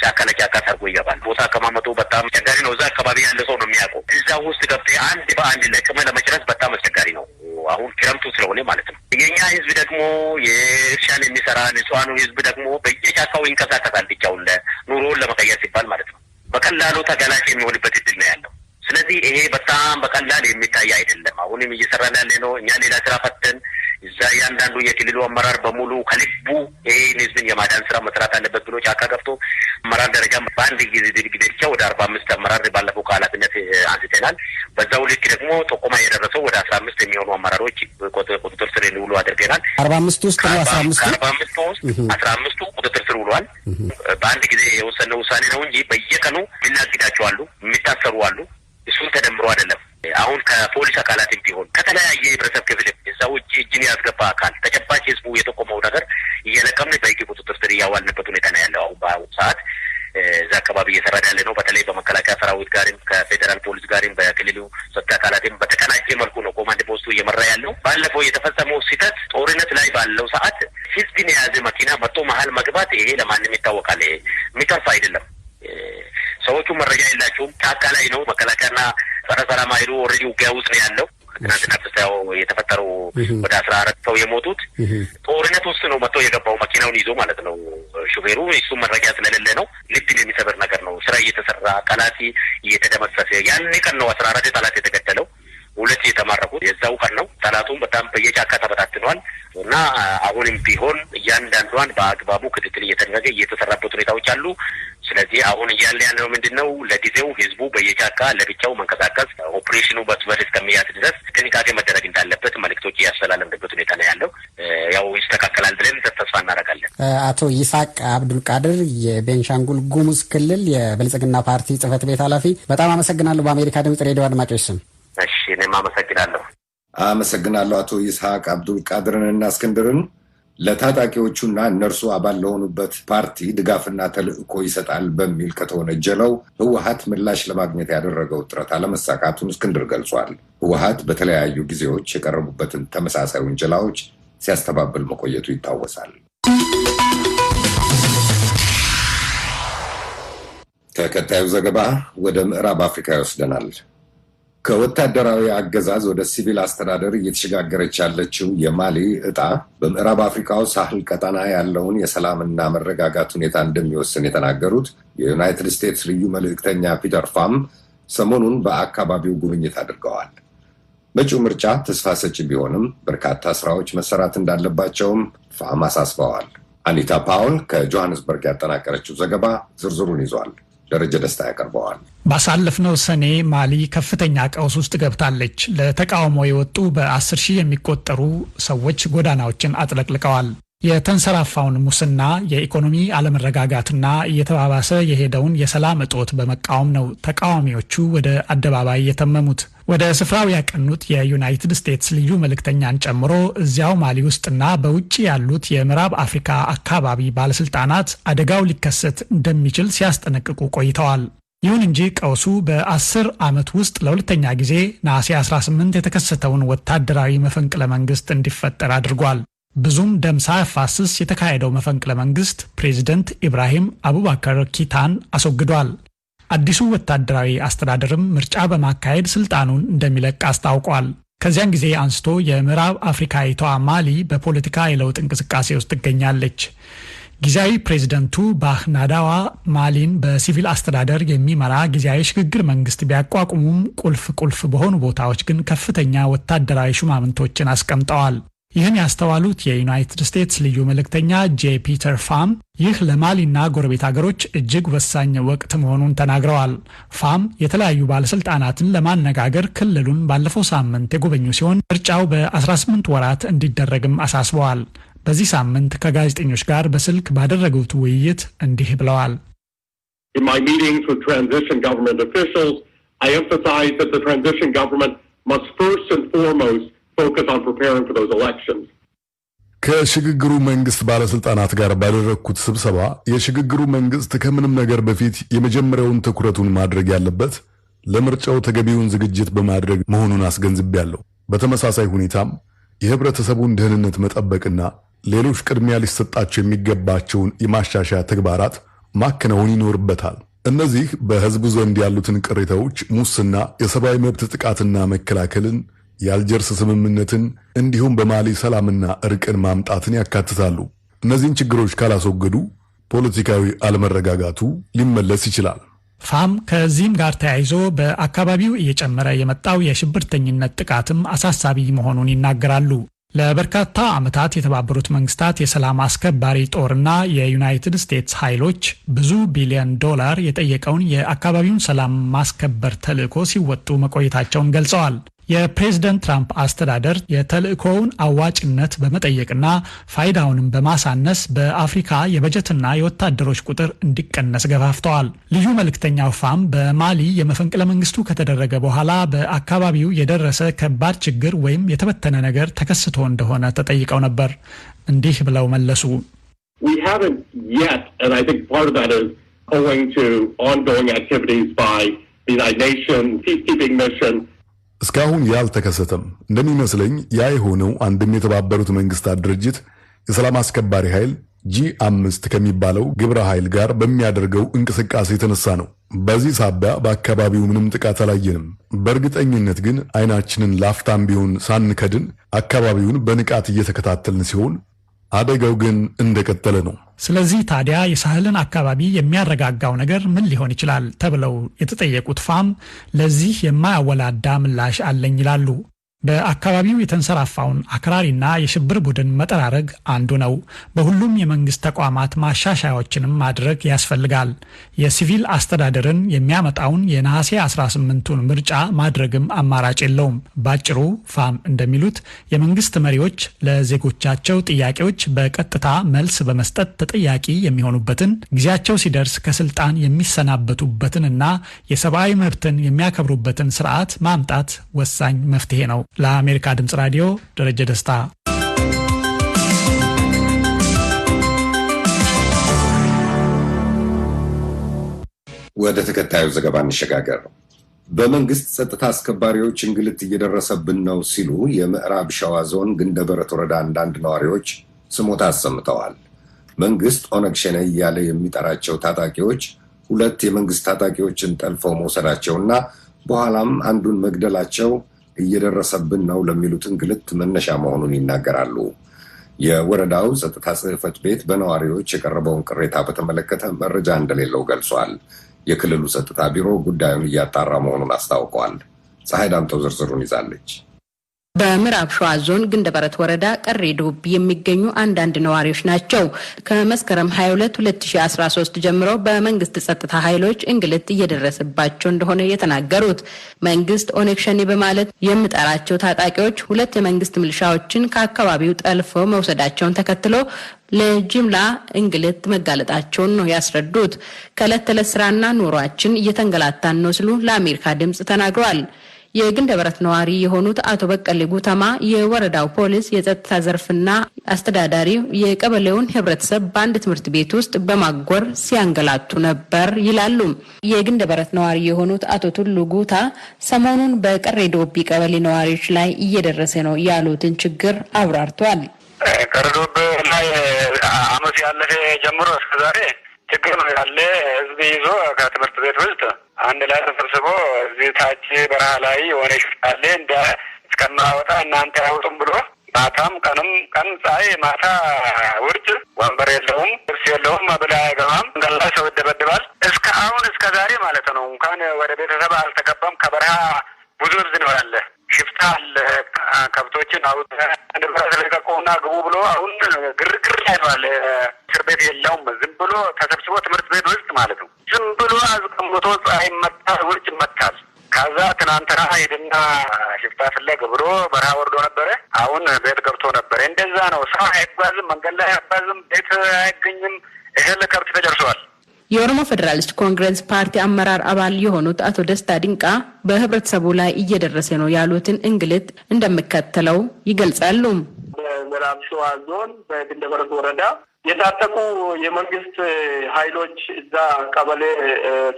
ጫካ ለጫካ ሰርጎ ይገባል። ቦታ አቀማመጡ በጣም አስቸጋሪ ነው። እዛ አካባቢ ያለ ሰው ነው የሚያውቀው። እዛ ውስጥ ገብተህ አንድ በአንድ ለቅመ ለመጨረስ በጣም አስቸጋሪ ነው። አሁን ክረምቱ ስለሆነ ማለት ነው። የኛ ህዝብ ደግሞ የእርሻን የሚሰራ ንጹሃኑ ህዝብ ደግሞ በየጫካው ይንቀሳቀሳል ብቻውን ኑሮውን ለመቀየር ሲባል ማለት ነው። በቀላሉ ተገላጭ የሚሆንበት እድል ነው ያለው። ስለዚህ ይሄ በጣም በቀላል የሚታይ አይደለም። አሁንም እየሰራን ያለ ነው። እኛ ሌላ ስራ ፈተን እዛ ያንዳንዱ የክልሉ አመራር በሙሉ ከልቡ ይሄን ህዝብን የማዳን ስራ መስራት አለበት ብሎ ጫካ ገብቶ አመራር ደረጃ በአንድ ጊዜ ብቻ ወደ 45 አመራር ባለፈው ከኃላፊነት አንስተናል። በዛው ልክ ደግሞ ጥቆማ የደረሰው ወደ 15 የሚሆኑ አመራሮች ቁጥጥር ስር እንዲውሉ አድርገናል። 45 ውስጥ ነው 15ቱ ቁጥጥር ስር ውሏል። በአንድ ጊዜ የወሰነው ውሳኔ ነው እንጂ በየቀኑ የሚናግዳቸው አሉ፣ የሚታሰሩ አሉ። እሱን ተደምሮ አይደለም። አሁን ከፖሊስ አካላትም ቢሆን ከተለያየ ህብረተሰብ ክፍል እዛው እጅን ያስገባ አካል ተጨባጭ ህዝቡ የጠቆመው ነገር እየለቀምን በህግ ቁጥጥር ስር እያዋልንበት ሁኔታ ነው ያለው። አሁን በአሁኑ ሰዓት እዛ አካባቢ እየሰራን ያለ ነው። በተለይ በመከላከያ ሰራዊት ጋርም ከፌዴራል ፖሊስ ጋርም በክልሉ ጸጥታ አካላትም በተቀናጀ መልኩ ነው ኮማንድ ፖስቱ እየመራ ያለው። ባለፈው የተፈጸመው ስህተት ጦርነት ላይ ባለው ሰዓት ህዝብን የያዘ መኪና መጥቶ መሀል መግባት ይሄ ለማንም ይታወቃል። ይሄ የሚተርፍ አይደለም። ሰዎቹ መረጃ የላቸውም። ጫካ ላይ ነው። መከላከያና ጸረ ሰላም ኃይሉ ኦልሬዲ ውጊያ ውስጥ ነው ያለው። ትናንትና ፍስታው የተፈጠረው ወደ 14 ሰው የሞቱት ጦርነት ውስጥ ነው መጥቶ የገባው መኪናውን ይዞ ማለት ነው ሹፌሩ። እሱ መረጃ ስለሌለ ነው። ልብን የሚሰብር ነገር ነው። ስራ እየተሰራ ጠላት እየተደመሰሰ ያን ቀን ነው 14 ጠላት የተገደለው። 2 የተማረኩት የዛው ቀን ነው። ጠላቱም በጣም በየጫካ ተበታትኗል እና እና አሁንም ቢሆን እያንዳንዷን በአግባቡ ክትትል እየተደረገ እየተሰራበት ሁኔታዎች አሉ። ስለዚህ አሁን እያለ ያለው ምንድነው ለጊዜው ህዝቡ በየጫካ ለብቻው መንቀሳቀስ ኦፕሬሽኑ በትበር እስከሚያዝ ድረስ ጥንቃቄ መደረግ እንዳለበት መልእክቶች እያስተላለፍንበት ሁኔታ ነው ያለው። ያው ይስተካከላል ብለን ተስፋ እናደርጋለን። አቶ ይስሐቅ አብዱልቃድር የቤንሻንጉል ጉሙዝ ክልል የብልጽግና ፓርቲ ጽህፈት ቤት ኃላፊ፣ በጣም አመሰግናለሁ። በአሜሪካ ድምጽ ሬዲዮ አድማጮች ስም እሺ፣ እኔም አመሰግናለሁ። አቶ ይስሐቅ አብዱልቃድርንና እስክንድርን። ለታጣቂዎቹና እነርሱ አባል ለሆኑበት ፓርቲ ድጋፍና ተልእኮ ይሰጣል በሚል ከተወነጀለው ህወሓት ምላሽ ለማግኘት ያደረገው ጥረት አለመሳካቱን እስክንድር ገልጿል። ህወሓት በተለያዩ ጊዜዎች የቀረቡበትን ተመሳሳይ ውንጀላዎች ሲያስተባብል መቆየቱ ይታወሳል። ተከታዩ ዘገባ ወደ ምዕራብ አፍሪካ ይወስደናል። ከወታደራዊ አገዛዝ ወደ ሲቪል አስተዳደር እየተሸጋገረች ያለችው የማሊ ዕጣ በምዕራብ አፍሪካው ሳህል ቀጠና ያለውን የሰላምና መረጋጋት ሁኔታ እንደሚወስን የተናገሩት የዩናይትድ ስቴትስ ልዩ መልእክተኛ ፒተር ፋም ሰሞኑን በአካባቢው ጉብኝት አድርገዋል። መጪው ምርጫ ተስፋ ሰጪ ቢሆንም በርካታ ስራዎች መሰራት እንዳለባቸውም ፋም አሳስበዋል። አኒታ ፓውል ከጆሃንስበርግ ያጠናቀረችው ዘገባ ዝርዝሩን ይዟል። ደረጀ ደስታ ያቀርበዋል። ባሳለፍነው ሰኔ ማሊ ከፍተኛ ቀውስ ውስጥ ገብታለች። ለተቃውሞ የወጡ በ10 ሺህ የሚቆጠሩ ሰዎች ጎዳናዎችን አጥለቅልቀዋል። የተንሰራፋውን ሙስና፣ የኢኮኖሚ አለመረጋጋትና እየተባባሰ የሄደውን የሰላም እጦት በመቃወም ነው ተቃዋሚዎቹ ወደ አደባባይ የተመሙት። ወደ ስፍራው ያቀኑት የዩናይትድ ስቴትስ ልዩ መልእክተኛን ጨምሮ እዚያው ማሊ ውስጥና በውጭ ያሉት የምዕራብ አፍሪካ አካባቢ ባለስልጣናት አደጋው ሊከሰት እንደሚችል ሲያስጠነቅቁ ቆይተዋል። ይሁን እንጂ ቀውሱ በ10 ዓመት ውስጥ ለሁለተኛ ጊዜ ነሐሴ 18 የተከሰተውን ወታደራዊ መፈንቅለ መንግስት እንዲፈጠር አድርጓል። ብዙም ደም ሳያፋስስ የተካሄደው መፈንቅለ መንግስት ፕሬዚደንት ኢብራሂም አቡባከር ኪታን አስወግዷል። አዲሱ ወታደራዊ አስተዳደርም ምርጫ በማካሄድ ስልጣኑን እንደሚለቅ አስታውቋል። ከዚያን ጊዜ አንስቶ የምዕራብ አፍሪካዊቷ ማሊ በፖለቲካ የለውጥ እንቅስቃሴ ውስጥ ትገኛለች። ጊዜያዊ ፕሬዚደንቱ ባህናዳዋ ማሊን በሲቪል አስተዳደር የሚመራ ጊዜያዊ ሽግግር መንግስት ቢያቋቁሙም ቁልፍ በሆኑ ቦታዎች ግን ከፍተኛ ወታደራዊ ሹማምንቶችን አስቀምጠዋል። ይህን ያስተዋሉት የዩናይትድ ስቴትስ ልዩ መልእክተኛ ጄ ፒተር ፋም ይህ ለማሊና ጎረቤት ሀገሮች እጅግ ወሳኝ ወቅት መሆኑን ተናግረዋል። ፋም የተለያዩ ባለስልጣናትን ለማነጋገር ክልሉን ባለፈው ሳምንት የጎበኙ ሲሆን ምርጫው በ18 ወራት እንዲደረግም አሳስበዋል። በዚህ ሳምንት ከጋዜጠኞች ጋር በስልክ ባደረጉት ውይይት እንዲህ ብለዋል። In my meetings with transition government officials, I emphasized that the transition government must first and foremost focus on preparing for those elections. ከሽግግሩ መንግስት ባለስልጣናት ጋር ባደረኩት ስብሰባ የሽግግሩ መንግስት ከምንም ነገር በፊት የመጀመሪያውን ትኩረቱን ማድረግ ያለበት ለምርጫው ተገቢውን ዝግጅት በማድረግ መሆኑን አስገንዝቤያለሁ። በተመሳሳይ ሁኔታም የህብረተሰቡን ደህንነት መጠበቅና ሌሎች ቅድሚያ ሊሰጣቸው የሚገባቸውን የማሻሻያ ተግባራት ማከናወን ይኖርበታል። እነዚህ በህዝቡ ዘንድ ያሉትን ቅሬታዎች፣ ሙስና፣ የሰብአዊ መብት ጥቃትና መከላከልን፣ የአልጀርስ ስምምነትን እንዲሁም በማሊ ሰላምና እርቅን ማምጣትን ያካትታሉ። እነዚህን ችግሮች ካላስወገዱ ፖለቲካዊ አለመረጋጋቱ ሊመለስ ይችላል። ፋም ከዚህም ጋር ተያይዞ በአካባቢው እየጨመረ የመጣው የሽብርተኝነት ጥቃትም አሳሳቢ መሆኑን ይናገራሉ። ለበርካታ ዓመታት የተባበሩት መንግስታት የሰላም አስከባሪ ጦርና የዩናይትድ ስቴትስ ኃይሎች ብዙ ቢሊዮን ዶላር የጠየቀውን የአካባቢውን ሰላም ማስከበር ተልዕኮ ሲወጡ መቆየታቸውን ገልጸዋል። የፕሬዝደንት ትራምፕ አስተዳደር የተልዕኮውን አዋጭነት በመጠየቅና ፋይዳውንም በማሳነስ በአፍሪካ የበጀትና የወታደሮች ቁጥር እንዲቀነስ ገፋፍተዋል። ልዩ መልእክተኛው ፋም በማሊ የመፈንቅለ መንግስቱ ከተደረገ በኋላ በአካባቢው የደረሰ ከባድ ችግር ወይም የተበተነ ነገር ተከስቶ እንደሆነ ተጠይቀው ነበር። እንዲህ ብለው መለሱ። We haven't yet, and I think part of that is owing to ongoing activities by the United Nations peacekeeping mission. እስካሁን ያልተከሰተም እንደሚመስለኝ ያ የሆነው አንድም የተባበሩት መንግስታት ድርጅት የሰላም አስከባሪ ኃይል G5 ከሚባለው ግብረ ኃይል ጋር በሚያደርገው እንቅስቃሴ የተነሳ ነው። በዚህ ሳቢያ በአካባቢው ምንም ጥቃት አላየንም። በእርግጠኝነት ግን አይናችንን ላፍታም ቢሆን ሳንከድን አካባቢውን በንቃት እየተከታተልን ሲሆን አደጋው ግን እንደቀጠለ ነው። ስለዚህ ታዲያ የሳህልን አካባቢ የሚያረጋጋው ነገር ምን ሊሆን ይችላል ተብለው የተጠየቁት ፋም ለዚህ የማያወላዳ ምላሽ አለኝ ይላሉ። በአካባቢው የተንሰራፋውን አክራሪና የሽብር ቡድን መጠራረግ አንዱ ነው። በሁሉም የመንግስት ተቋማት ማሻሻያዎችንም ማድረግ ያስፈልጋል። የሲቪል አስተዳደርን የሚያመጣውን የነሐሴ 18ቱን ምርጫ ማድረግም አማራጭ የለውም። ባጭሩ ፋም እንደሚሉት የመንግስት መሪዎች ለዜጎቻቸው ጥያቄዎች በቀጥታ መልስ በመስጠት ተጠያቂ የሚሆኑበትን፣ ጊዜያቸው ሲደርስ ከስልጣን የሚሰናበቱበትንና የሰብአዊ መብትን የሚያከብሩበትን ስርዓት ማምጣት ወሳኝ መፍትሄ ነው። ለአሜሪካ ድምጽ ራዲዮ ደረጀ ደስታ። ወደ ተከታዩ ዘገባ እንሸጋገር። በመንግስት ጸጥታ አስከባሪዎች እንግልት እየደረሰብን ነው ሲሉ የምዕራብ ሸዋ ዞን ግንደበረት ወረዳ አንዳንድ ነዋሪዎች ስሞታ አሰምተዋል። መንግስት ኦነግ ሸኔ እያለ የሚጠራቸው ታጣቂዎች 2 የመንግስት ታጣቂዎችን ጠልፈው መውሰዳቸውና በኋላም አንዱን መግደላቸው እየደረሰብን ነው ለሚሉት እንግልት መነሻ መሆኑን ይናገራሉ። የወረዳው ጸጥታ ጽሕፈት ቤት በነዋሪዎች የቀረበውን ቅሬታ በተመለከተ መረጃ እንደሌለው ገልጿል። የክልሉ ጸጥታ ቢሮ ጉዳዩን እያጣራ መሆኑን አስታውቋል። ፀሐይ ዳምጠው ዝርዝሩን ይዛለች። በምዕራብ ሸዋ ዞን ግንደበረት ወረዳ ቀሬ ዶብ የሚገኙ አንዳንድ ነዋሪዎች ናቸው ከመስከረም 22 2013 ጀምሮ በመንግስት ጸጥታ ኃይሎች እንግልት እየደረሰባቸው እንደሆነ የተናገሩት። መንግስት ኦነግ ሸኔ በማለት የሚጠራቸው ታጣቂዎች 2 የመንግስት ሚሊሻዎችን ከአካባቢው ጠልፈው መውሰዳቸውን ተከትሎ ለጅምላ እንግልት መጋለጣቸውን ነው ያስረዱት። ከዕለት ተዕለት ስራና ኑሯችን እየተንገላታን ነው ሲሉ ለአሜሪካ ድምጽ ተናግረዋል። የግንደበረት ነዋሪ የሆኑት አቶ በቀሌ ጉተማ የወረዳው ፖሊስ የጸጥታ ዘርፍና አስተዳዳሪው የቀበሌውን ህብረተሰብ በአንድ ትምህርት ቤት ውስጥ በማጎር ሲያንገላቱ ነበር ይላሉ። የግንደበረት ነዋሪ የሆኑት አቶ ቱሉ ጉታ ሰሞኑን በቀሬ ዶቢ ቀበሌ ነዋሪዎች ላይ እየደረሰ ነው ያሉትን ችግር አብራርተዋል። ቀሬ ዶቢ ላይ አመት ያለፈ ጀምሮ እስከዛሬ ችግር ነው ያለ። ህዝብ ይዞ ከትምህርት ቤት ውስጥ አንድ ላይ ተሰብስቦ እዚህ ታች በረሃ ላይ የሆነ ሽፍታለ እንደ እስከማወጣ እናንተ አውጡም ብሎ ማታም ቀንም ቀን ፀሐይ ማታ ውርጭ ወንበር የለውም ልብስ የለውም መብላ አይገባም። ገላ ሰው ይደበድባል። እስከ አሁን እስከ ዛሬ ማለት ነው። እንኳን ወደ ቤተሰብ አልተገባም። ከበረሃ ብዙ ህዝብ ነው ያለ። ሽፍታ አለ። ከብቶችን አውጥ ንብረት ለቀቁና ግቡ ብሎ አሁን ግርግር ላይ ነው ያለ። እስር ቤት የለውም። ዝም ብሎ ተሰብስቦ ትምህርት ቤት ውስጥ ማለት ነው ዝም ብሎ አዝቀምጦ ፀሐይ መታል፣ ውርጭ መታል። ከዛ ትናንትና ሄድና ሽፍታ ፍለግ ብሎ በረሃ ወርዶ ነበረ። አሁን ቤት ገብቶ ነበረ። እንደዛ ነው። ሰው አይጓዝም፣ መንገድ ላይ አይጓዝም፣ ቤት አይገኝም። እህል ከብት ተጨርሰዋል። የኦሮሞ ፌዴራሊስት ኮንግረስ ፓርቲ አመራር አባል የሆኑት አቶ ደስታ ድንቃ በህብረተሰቡ ላይ እየደረሰ ነው ያሉትን እንግልት እንደሚከተለው ይገልጻሉ። በምዕራብ ሸዋ ዞን በግንደበረት ወረዳ የታጠቁ የመንግስት ኃይሎች እዛ ቀበሌ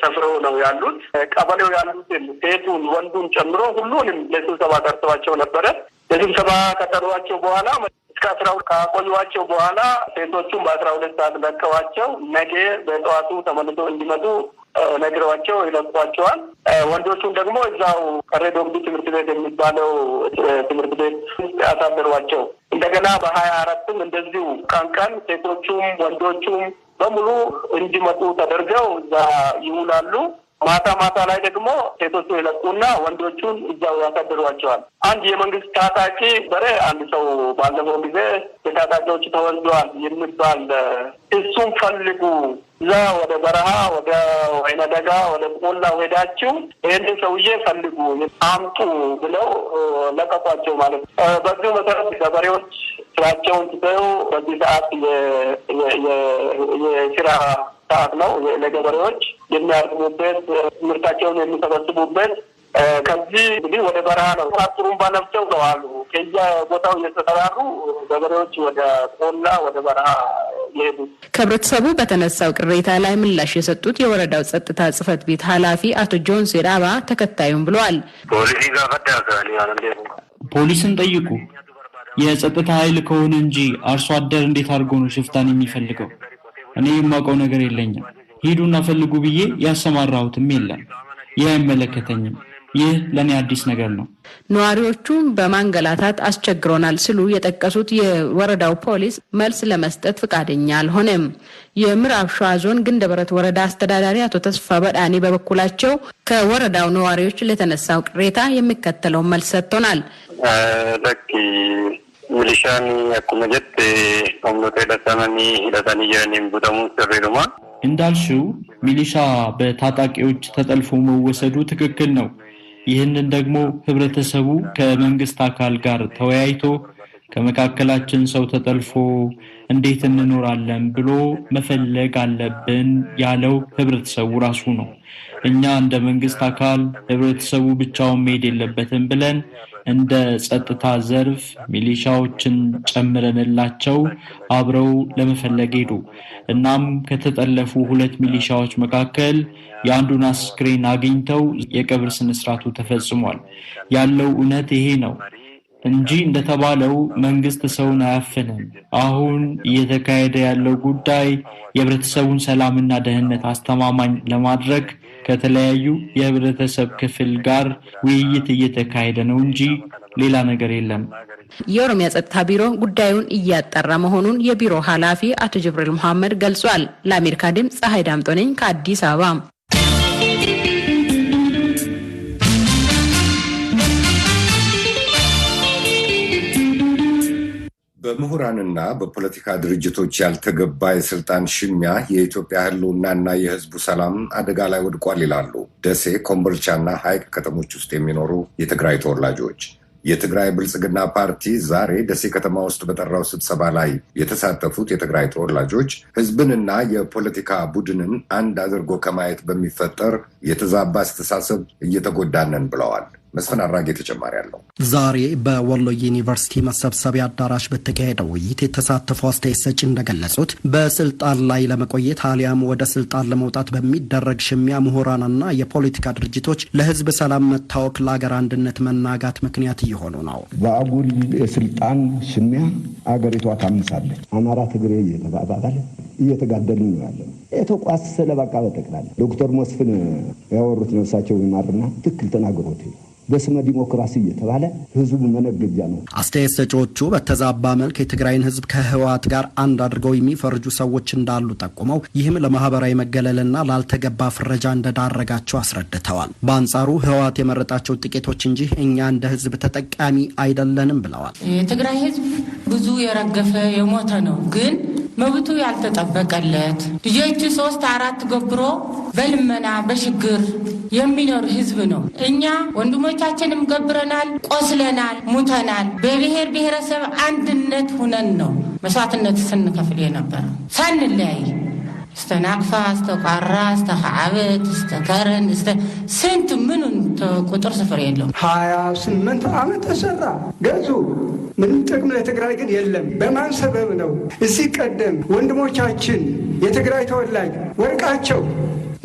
ሰፍረው ነው ያሉት። ቀበሌው ያሉትን ሴቱን ወንዱን ጨምሮ ሁሉንም ለስብሰባ ጠርተዋቸው ነበረ። ለስብሰባ ከጠሯቸው በኋላ እስከ 12 ካቆዩዋቸው በኋላ ሴቶቹም በ12 ሰዓት ለቀዋቸው ነገ በጠዋቱ ተመልሶ እንዲመጡ ነግረዋቸው ይለቋቸዋል። ወንዶቹን ደግሞ እዛው ቀሬ ዶቢ ትምህርት ቤት የሚባለው ትምህርት ቤት ያሳደሯቸው። እንደገና በ24ም እንደዚሁ ቀን ሴቶቹም ወንዶቹም በሙሉ እንዲመጡ ተደርገው እዛ ይውላሉ። ማታ ላይ ደግሞ ሴቶቹ ይለቁና ወንዶቹን እዛው ያሳድሯቸዋል። አንድ የመንግስት ታጣቂ አንድ ሰው ባለፈው ጊዜ የታጣቂዎች ተወስደዋል የሚባል እሱም ፈልጉ እዛ ወደ በረሃ ወደ ወይነ ደጋ ወደ ቆላ ሄዳችሁ ይህንን ሰውዬ ፈልጉ አምጡ ብለው ለቀቋቸው ማለት ነው። በዚሁ መሰረት ገበሬዎች ስራቸውን ትተው በዚህ ሰዓት የስራ ሰዓት ነው ለገበሬዎች የሚያርሙበት ምርታቸውን የሚሰበስቡበት። ከዚህ እንግዲህ ወደ በረሃ ነው ጥሩምባ ነፍሰው ነው አሉ ከየቦታው እየተጠራሩ ገበሬዎች ወደ ቆላ ወደ በረሃ ይሄዱ። ከህብረተሰቡ በተነሳው ቅሬታ ላይ ምላሽ የሰጡት የወረዳው ጸጥታ ጽሕፈት ቤት ኃላፊ አቶ ጆን ሴራባ ተከታዩም ብለዋል። ፖሊስን ጠይቁ። የጸጥታ ኃይል ከሆነ እንጂ አርሶ አደር እንዴት አድርጎ ነው ሽፍታን የሚፈልገው? እኔ የማውቀው ነገር የለኝም። ሂዱና ፈልጉ ብዬ ያሰማራሁትም የለም። ይህ አይመለከተኝም። ይህ ለኔ አዲስ ነገር ነው። ነዋሪዎቹም በማንገላታት አስቸግሮናል ሲሉ የጠቀሱት የወረዳው ፖሊስ መልስ ለመስጠት ፈቃደኛ አልሆነም። የምዕራብ ሸዋ ዞን ግንደበረት ወረዳ አስተዳዳሪ አቶ ተስፋ በዳኒ በበኩላቸው ከወረዳው ነዋሪዎች ለተነሳው ቅሬታ የሚከተለው መልስ ሰጥተዋል። ለኪ ሚሊሻኒ አኩመጀት ኦምሎቴ ለሰማኒ ሂዳታኒ ጀረኒም ቡዳሙ ሰሬሩማ እንዳልሽው ሚሊሻ በታጣቂዎች ተጠልፎ መወሰዱ ትክክል ነው። ይህንን ደግሞ ህብረተሰቡ ከመንግስት አካል ጋር ተወያይቶ ከመካከላችን ሰው ተጠልፎ እንዴት እንኖራለን ብሎ መፈለግ አለብን ያለው ህብረተሰቡ ራሱ ነው። እኛ እንደ መንግስት አካል ህብረተሰቡ ብቻውን መሄድ የለበትም ብለን እንደ ጸጥታ ዘርፍ ሚሊሻዎችን ጨምረንላቸው አብረው ለመፈለግ ሄዱ። እናም ከተጠለፉ 2 ሚሊሻዎች መካከል የአንዱን አስክሬን አግኝተው የቀብር ስነስርዓቱ ተፈጽሟል። ያለው እውነት ይሄ ነው እንጂ እንደተባለው መንግስት ሰውን አያፍንም። አሁን እየተካሄደ ያለው ጉዳይ የህብረተሰቡን ሰላምና ደህንነት አስተማማኝ ለማድረግ ከተለያዩ የህብረተሰብ ክፍል ጋር ውይይት እየተካሄደ ነው እንጂ ሌላ ነገር የለም። የኦሮሚያ ጸጥታ ቢሮ ጉዳዩን እያጣራ መሆኑን የቢሮ ኃላፊ አቶ ጅብሪል መሐመድ ገልጿል። ለአሜሪካ ድምፅ ፀሐይ ዳምጦ ነኝ ከአዲስ አበባ። በምሁራንና በፖለቲካ ድርጅቶች ያልተገባ የስልጣን ሽሚያ የኢትዮጵያ ህልውናና የህዝቡ ሰላም አደጋ ላይ ወድቋል ይላሉ ደሴ፣ ኮምቦልቻና ሐይቅ ከተሞች ውስጥ የሚኖሩ የትግራይ ተወላጆች። የትግራይ ብልጽግና ፓርቲ ዛሬ ደሴ ከተማ ውስጥ በጠራው ስብሰባ ላይ የተሳተፉት የትግራይ ተወላጆች ህዝብንና የፖለቲካ ቡድንን አንድ አድርጎ ከማየት በሚፈጠር የተዛባ አስተሳሰብ እየተጎዳነን ብለዋል። መስፍን አራጌ ተጨማሪ አለው። ዛሬ በወሎ ዩኒቨርሲቲ መሰብሰቢያ አዳራሽ በተካሄደው ውይይት የተሳተፉ አስተያየት ሰጪ እንደገለጹት በስልጣን ላይ ለመቆየት አሊያም ወደ ስልጣን ለመውጣት በሚደረግ ሽሚያ ምሁራንና የፖለቲካ ድርጅቶች ለህዝብ ሰላም መታወክ፣ ለአገር አንድነት መናጋት ምክንያት እየሆኑ ነው። በአጉል የስልጣን ሽሚያ አገሪቷ ታምሳለች። አማራ ትግሬ እየተባባለ እየተጋደልን ነው ያለው። የተቋሰለ በቃ በጠቅላላ ዶክተር መስፍን ያወሩት ነፍሳቸው ይማርና ትክክል ተናግሮት በስመ ዲሞክራሲ እየተባለ ህዝቡ መነገጃ ነው። አስተያየት ሰጪዎቹ በተዛባ መልክ የትግራይን ህዝብ ከህወሓት ጋር አንድ አድርገው የሚፈርጁ ሰዎች እንዳሉ ጠቁመው ይህም ለማህበራዊ መገለልና ላልተገባ ፍረጃ እንደዳረጋቸው አስረድተዋል። በአንጻሩ ህወሓት የመረጣቸው ጥቂቶች እንጂ እኛ እንደ ህዝብ ተጠቃሚ አይደለንም ብለዋል። የትግራይ ህዝብ ብዙ የረገፈ የሞተ ነው፣ ግን መብቱ ያልተጠበቀለት ልጆቹ 3-4 ገብሮ በልመና በችግር የሚኖር ህዝብ ነው። እኛ ወንድሞቻችንም ገብረናል፣ ቆስለናል፣ ሙተናል። በብሔር ብሔረሰብ አንድነት ሁነን ነው መስዋዕትነት ስንከፍል የነበረ ሳንለያይ እስተ ናቅፋ፣ እስተ ቋራ፣ እስተ ከዓበት፣ እስተ ከረን፣ ስንት ምኑን ቁጥር ስፍር የለውም። 28 ዓመት ተሰራ ገዙ። ምንም ጥቅም ለትግራይ ግን የለም። በማን ሰበብ ነው? እዚህ ቀደም ወንድሞቻችን የትግራይ ተወላጅ ወርቃቸው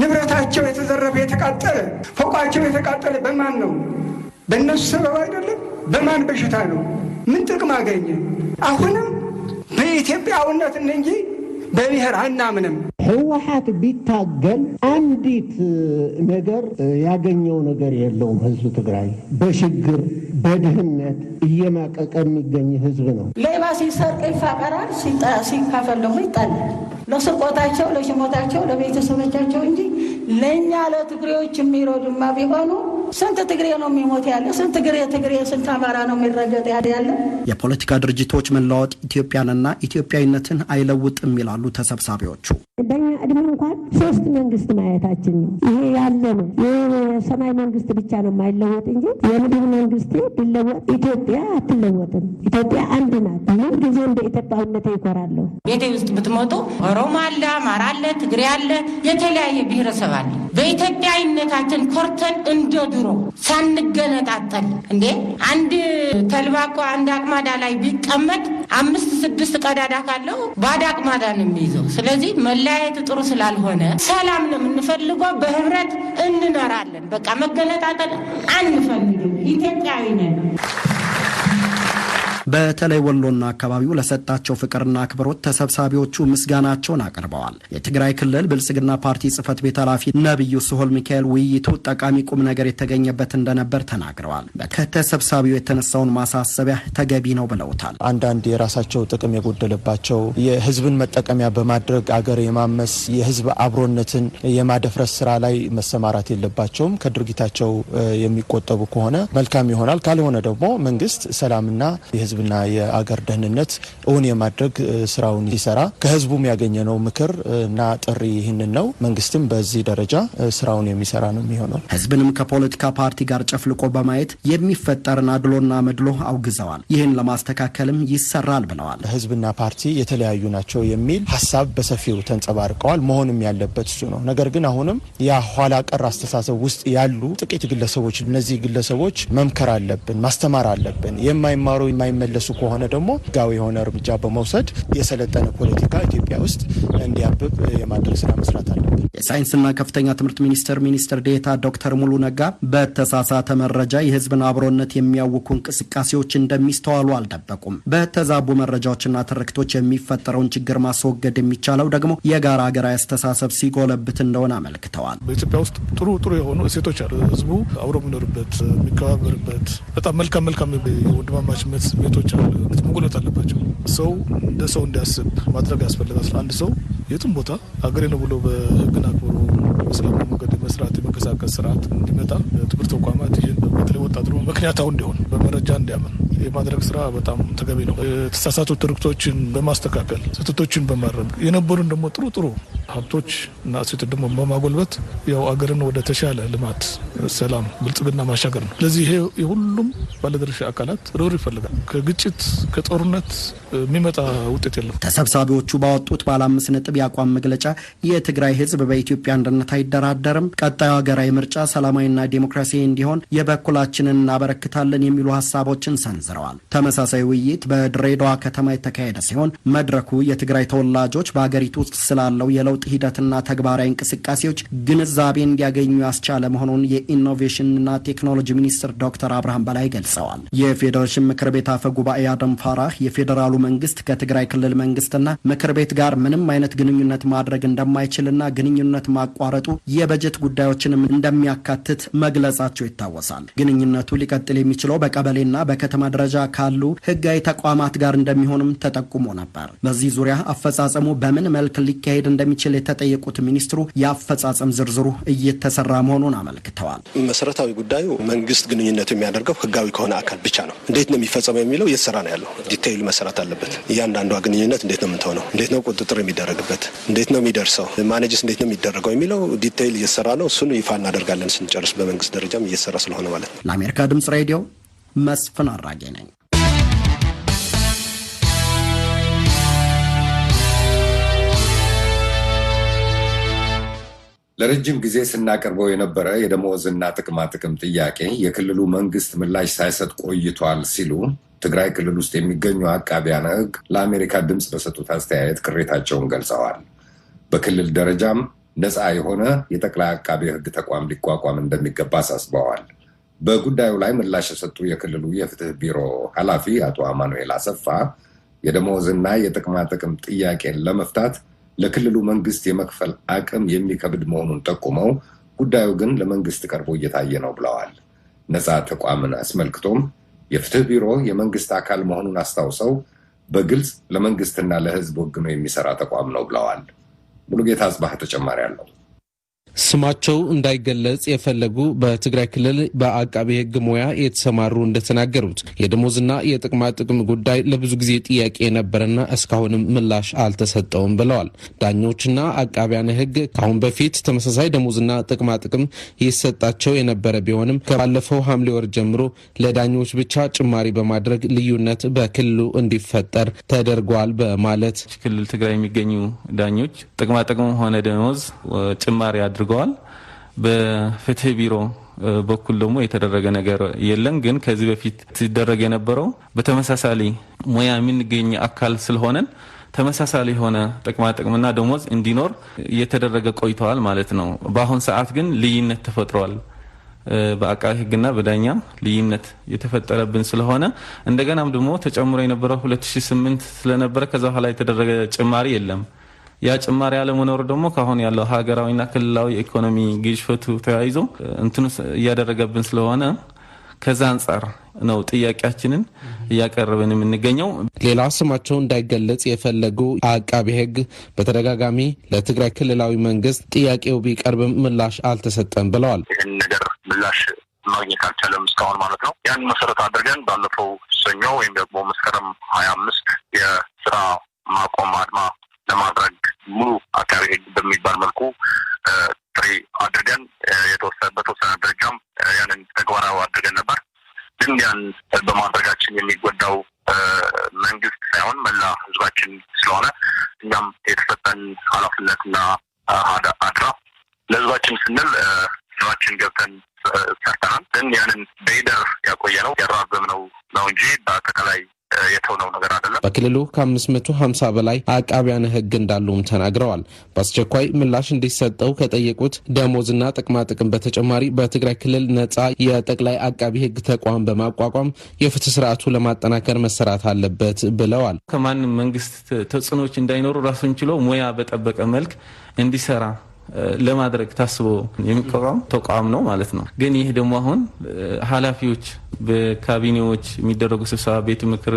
ንብረታቸው የተዘረፈ የተቃጠለ ፎቃቸው የተቃጠለ በማን ነው? በእነሱ ሰበብ አይደለም። በማን በሽታ ነው? ምን ጥቅም አገኘ? አሁንም በኢትዮጵያውነት እንጂ በብሔር አናምንም። ህወሓት ቢታገል አንዲት ነገር ያገኘው ነገር የለውም። ህዝብ ትግራይ በችግር በድህነት እየማቀቀ የሚገኝ ህዝብ ነው። ሌባ ሲሰርቅ ይፋቀራል፣ ሲካፈል ደግሞ ይጣላል። ለስርቆታቸው፣ ለሽሞታቸው፣ ለቤተሰቦቻቸው እንጂ ለእኛ ለትግሬዎች የሚረዱማ ቢሆኑ ስንት ትግሬ ነው የሚሞት ያለ? ስንት ትግሬ ስንት አማራ ነው የሚረገጥ ያለ? የፖለቲካ ድርጅቶች መለዋወጥ ኢትዮጵያንና ኢትዮጵያዊነትን አይለውጥም ይላሉ ተሰብሳቢዎቹ። በእኛ እድሜ እንኳን 3 መንግስት ማየታችን ነው። ይሄ ያለ ነው። የሰማይ መንግስት ብቻ ነው የማይለወጥ እንጂ የምድር መንግስት ቢለወጥ ኢትዮጵያ አትለወጥም። ኢትዮጵያ አንድ ናት። ምን ጊዜ እንደ ኢትዮጵያዊነት ይኮራለሁ። ቤቴ ውስጥ ብትመጡ ኦሮሞ አለ፣ አማራ አለ፣ ትግሬ አለ፣ የተለያየ ብሔረሰብ አለ። በኢትዮጵያዊነታችን ኮርተን እንደ ድሮ ሳንገነጣጠል እንዴ አንድ ተልባ እኮ አንድ አቅማዳ ላይ ቢቀመጥ 5-6 ቀዳዳ ካለው ባዶ አቅማዳ ነው የሚይዘው። ስለዚህ መለያየት ጥሩ ስላልሆነ ሰላም ነው የምንፈልገው። በህብረት እንኖራለን። በቃ መገነጣጠል አንፈልግም። ኢትዮጵያዊ ነን። በተለይ ወሎና አካባቢው ለሰጣቸው ፍቅርና አክብሮት ተሰብሳቢዎቹ ምስጋናቸውን አቅርበዋል። የትግራይ ክልል ብልጽግና ፓርቲ ጽህፈት ቤት ኃላፊ ነብዩ ስሆል ሚካኤል ውይይቱ ጠቃሚ ቁም ነገር የተገኘበት እንደነበር ተናግረዋል። ከተሰብሳቢው የተነሳውን ማሳሰቢያ ተገቢ ነው ብለውታል። አንዳንድ የራሳቸው ጥቅም የጎደለባቸው የህዝብን መጠቀሚያ በማድረግ አገር የማመስ የህዝብ አብሮነትን የማደፍረስ ስራ ላይ መሰማራት የለባቸውም። ከድርጊታቸው የሚቆጠቡ ከሆነ መልካም ይሆናል። ካልሆነ ደግሞ መንግስት ሰላምና የህዝብና የአገር ደህንነት እውን የማድረግ ስራውን ሊሰራ ከህዝቡም ያገኘነው ምክር እና ጥሪ ይህንን ነው። መንግስትም በዚህ ደረጃ ስራውን የሚሰራ ነው የሚሆነው። ህዝብንም ከፖለቲካ ፓርቲ ጋር ጨፍልቆ በማየት የሚፈጠርን አድሎና መድሎ አውግዘዋል። ይህን ለማስተካከልም ይሰራል ብለዋል። ህዝብና ፓርቲ የተለያዩ ናቸው የሚል ሀሳብ በሰፊው ተንጸባርቀዋል። መሆንም ያለበት እሱ ነው። ነገር ግን አሁንም ያ ኋላ ቀር አስተሳሰብ ውስጥ ያሉ ጥቂት ግለሰቦች፣ እነዚህ ግለሰቦች መምከር አለብን፣ ማስተማር አለብን። የማይማሩ የማይመለሱ ከሆነ ደግሞ ህጋዊ የሆነ እርምጃ በመውሰድ የሰለጠነ ፖለቲካ ኢትዮጵያ ውስጥ እንዲያብብ የማድረግ ስራ መስራት አለብን። የሳይንስና ከፍተኛ ትምህርት ሚኒስትር ዴኤታ ዶክተር ሙሉ ነጋ በተሳሳተ መረጃ የህዝብን አብሮነት የሚያውኩ እንቅስቃሴዎች እንደሚስተዋሉ አልደበቁም። በተዛቡ መረጃዎችና ትርክቶች የሚፈጠረውን ችግር ማስወገድ የሚቻለው ደግሞ የጋራ ሀገራዊ አስተሳሰብ ሲጎለብት እንደሆነ አመልክተዋል። በኢትዮጵያ ውስጥ ጥሩ የሆኑ እሴቶች አሉ። ህዝቡ አብሮ የሚኖርበት የሚከባበርበት በጣም መልካም የወንድማማችነት ስሜቶች አሉ። መጎልበት አለባቸው። ሰው እንደ ሰው እንዲያስብ ማድረግ ያስፈልጋል። አንድ ሰው የትም ቦታ ሀገሬ ነው ብሎ በህግን አክብሮ በሰላማዊ መንገድ መስራት የመንቀሳቀስ ስርዓት እንዲመጣ ትምህርት ተቋማት ይህን በተለይ ወጣቱ ምክንያታዊ እንዲሆን በመረጃ እንዲያምን የማድረግ ስራ በጣም ተገቢ ነው። የተሳሳቱ ትርክቶችን በማስተካከል ስህተቶችን በማረም የነበሩን ደግሞ ጥሩ ሀብቶች እና እሴቶች ደግሞ በማጎልበት ያው አገርን ወደ ተሻለ ልማት፣ ሰላም፣ ብልጽግና ማሻገር ነው። ስለዚህ ይሄ የሁሉም ባለድርሻ አካላት ርብርብ ይፈልጋል። ከግጭት ከጦርነት የሚመጣ ውጤት የለም። ተሰብሳቢዎቹ ባወጡት ባለ 5 ነጥብ የአቋም መግለጫ የትግራይ ህዝብ በኢትዮጵያ አንድነት አይደራደርም፣ ቀጣዩ ሀገራዊ ምርጫ ሰላማዊና ዴሞክራሲያዊ እንዲሆን የበኩላችንን እናበረክታለን የሚሉ ሀሳቦችን ሰንዝረዋል። ተመሳሳይ ውይይት በድሬዳዋ ከተማ የተካሄደ ሲሆን መድረኩ የትግራይ ተወላጆች በሀገሪቱ ውስጥ ስላለው የለውጥ ሂደትና ተግባራዊ እንቅስቃሴዎች ግንዛቤ እንዲያገኙ ያስቻለ መሆኑን የኢኖቬሽንና ቴክኖሎጂ ሚኒስትር ዶክተር አብርሃም በላይ ገልጸዋል። የፌዴሬሽን ምክር ቤት አፈ ጉባኤ አደም ፋራህ የፌዴራሉ መንግስት ከትግራይ ክልል መንግስትና ምክር ቤት ጋር ምንም አይነት ግንኙነት ማድረግ እንደማይችልና ግንኙነት ማቋረጡ የበጀት ጉዳዮችንም እንደሚያካትት መግለጻቸው ይታወሳል። ግንኙነቱ ሊቀጥል የሚችለው በቀበሌና በከተማ ደረጃ ካሉ ህጋዊ ተቋማት ጋር እንደሚሆንም ተጠቁሞ ነበር። በዚህ ዙሪያ አፈጻጸሙ በምን መልክ ሊካሄድ እንደሚችል የተጠየቁት ሚኒስትሩ የአፈጻጸም ዝርዝሩ እየተሰራ መሆኑን አመልክተዋል። መሰረታዊ ጉዳዩ መንግስት ግንኙነቱ የሚያደርገው ህጋዊ ከሆነ አካል ብቻ ነው። እንዴት ነው የሚፈጸመው የሚለው እየተሰራ ነው ያለው። ዲቴይሉ መሰራት አለበት። እያንዳንዷ ግንኙነት እንዴት ነው የምትሆነው፣ እንዴት ነው ቁጥጥር የሚደረግበት፣ እንዴት ነው የሚደርሰው፣ ማኔጅስ እንዴት ነው የሚደረገው የሚለው ዲቴይል እየተሰራ ነው። እሱን ይፋ እናደርጋለን ስንጨርስ። በመንግስት ደረጃም እየተሰራ ስለሆነ ማለት ነው። ለአሜሪካ ድምጽ ሬዲዮ መስፍን አራጌ ነኝ። ለረጅም ጊዜ ስናቀርበው የነበረ የደመወዝና ጥቅማጥቅም ጥያቄ የክልሉ መንግስት ምላሽ ሳይሰጥ ቆይቷል ሲሉ ትግራይ ክልል ውስጥ የሚገኙ አቃቢያነ ሕግ ለአሜሪካ ድምፅ በሰጡት አስተያየት ቅሬታቸውን ገልጸዋል። በክልል ደረጃም ነፃ የሆነ የጠቅላይ አቃቢ ሕግ ተቋም ሊቋቋም እንደሚገባ አሳስበዋል። በጉዳዩ ላይ ምላሽ የሰጡ የክልሉ የፍትህ ቢሮ ኃላፊ አቶ አማኑኤል አሰፋ የደመወዝና የጥቅማጥቅም ጥያቄን ለመፍታት ለክልሉ መንግስት የመክፈል አቅም የሚከብድ መሆኑን ጠቁመው ጉዳዩ ግን ለመንግስት ቀርቦ እየታየ ነው ብለዋል። ነፃ ተቋምን አስመልክቶም የፍትህ ቢሮ የመንግስት አካል መሆኑን አስታውሰው በግልጽ ለመንግስትና ለህዝብ ወግኖ የሚሰራ ተቋም ነው ብለዋል። ሙሉጌታ አጽባህ ተጨማሪ አለው። ስማቸው እንዳይገለጽ የፈለጉ በትግራይ ክልል በአቃቤ ሕግ ሙያ የተሰማሩ እንደተናገሩት የደሞዝና የጥቅማ ጥቅም ጉዳይ ለብዙ ጊዜ ጥያቄ የነበረና እስካሁንም ምላሽ አልተሰጠውም ብለዋል። ዳኞችና አቃቢያነ ሕግ ከአሁን በፊት ተመሳሳይ ደሞዝና ጥቅማ ጥቅም ይሰጣቸው የነበረ ቢሆንም ከባለፈው ሐምሌ ወር ጀምሮ ለዳኞች ብቻ ጭማሪ በማድረግ ልዩነት በክልሉ እንዲፈጠር ተደርጓል በማለት ክልል ትግራይ የሚገኙ ዳኞች ጥቅማ ጥቅም ሆነ ደሞዝ ጭማሪ አድርገዋል። በፍትህ ቢሮ በኩል ደግሞ የተደረገ ነገር የለም። ግን ከዚህ በፊት ሲደረግ የነበረው በተመሳሳይ ሙያ የምንገኝ አካል ስለሆነን ተመሳሳይ የሆነ ጥቅማ ጥቅምና ደሞዝ እንዲኖር እየተደረገ ቆይተዋል ማለት ነው። በአሁን ሰዓት ግን ልዩነት ተፈጥሯል። በአቃቤ ሕግና በዳኛ ልዩነት የተፈጠረብን ስለሆነ እንደገናም ደግሞ ተጨምሮ የነበረው 2008 ስለነበረ ከዛ በኋላ የተደረገ ጭማሪ የለም። ያ ጭማሪ ያለመኖር ደግሞ ካሁን ያለው ሀገራዊና ክልላዊ ኢኮኖሚ ግሽፈቱ ተያይዞ እንትኑ እያደረገብን ስለሆነ ከዛ አንፃር ነው ጥያቄያችንን እያቀረብን የምንገኘው። ሌላ ስማቸው እንዳይገለጽ የፈለጉ አቃቤ ሕግ በተደጋጋሚ ለትግራይ ክልላዊ መንግስት ጥያቄው ቢቀርብም ምላሽ አልተሰጠም ብለዋል። ይህን ነገር ምላሽ ማግኘት አልቻለም እስካሁን ማለት ነው። ያን መሰረት አድርገን ባለፈው ሰኞ ወይም ደግሞ መስከረም 25 የስራ ማቆም አድማ ለማድረግ ሙሉ አቃቤ ሕግ በሚባል መልኩ ጥሪ አድርገን በተወሰነ ደረጃም ያንን ተግባራዊ አድርገን ነበር። ግን ያን በማድረጋችን የሚጎዳው መንግስት ሳይሆን መላ ህዝባችን ስለሆነ እኛም የተሰጠን ኃላፊነትና አድራ ለህዝባችን ስንል ስራችን ገብተን ሰርተናል። ግን ያንን በሂደር ያቆየነው ያራዘምነው ነው እንጂ በአጠቃላይ የተውነው ነገር አይደለም። በክልሉ ከ550 በላይ አቃቢያን ሕግ እንዳሉም ተናግረዋል። በአስቸኳይ ምላሽ እንዲሰጠው ከጠየቁት ደሞዝና ጥቅማ ጥቅም በተጨማሪ በትግራይ ክልል ነጻ የጠቅላይ አቃቢ ሕግ ተቋም በማቋቋም የፍትህ ስርዓቱ ለማጠናከር መሰራት አለበት ብለዋል። ከማንም መንግስት ተጽዕኖች እንዳይኖሩ ራሱን ችሎ ሙያ በጠበቀ መልክ እንዲሰራ ለማድረግ ታስቦ የሚቋቋም ተቋም ነው ማለት ነው። ግን ይህ ደግሞ አሁን ኃላፊዎች በካቢኔዎች የሚደረጉ ስብሰባ ቤት ምክር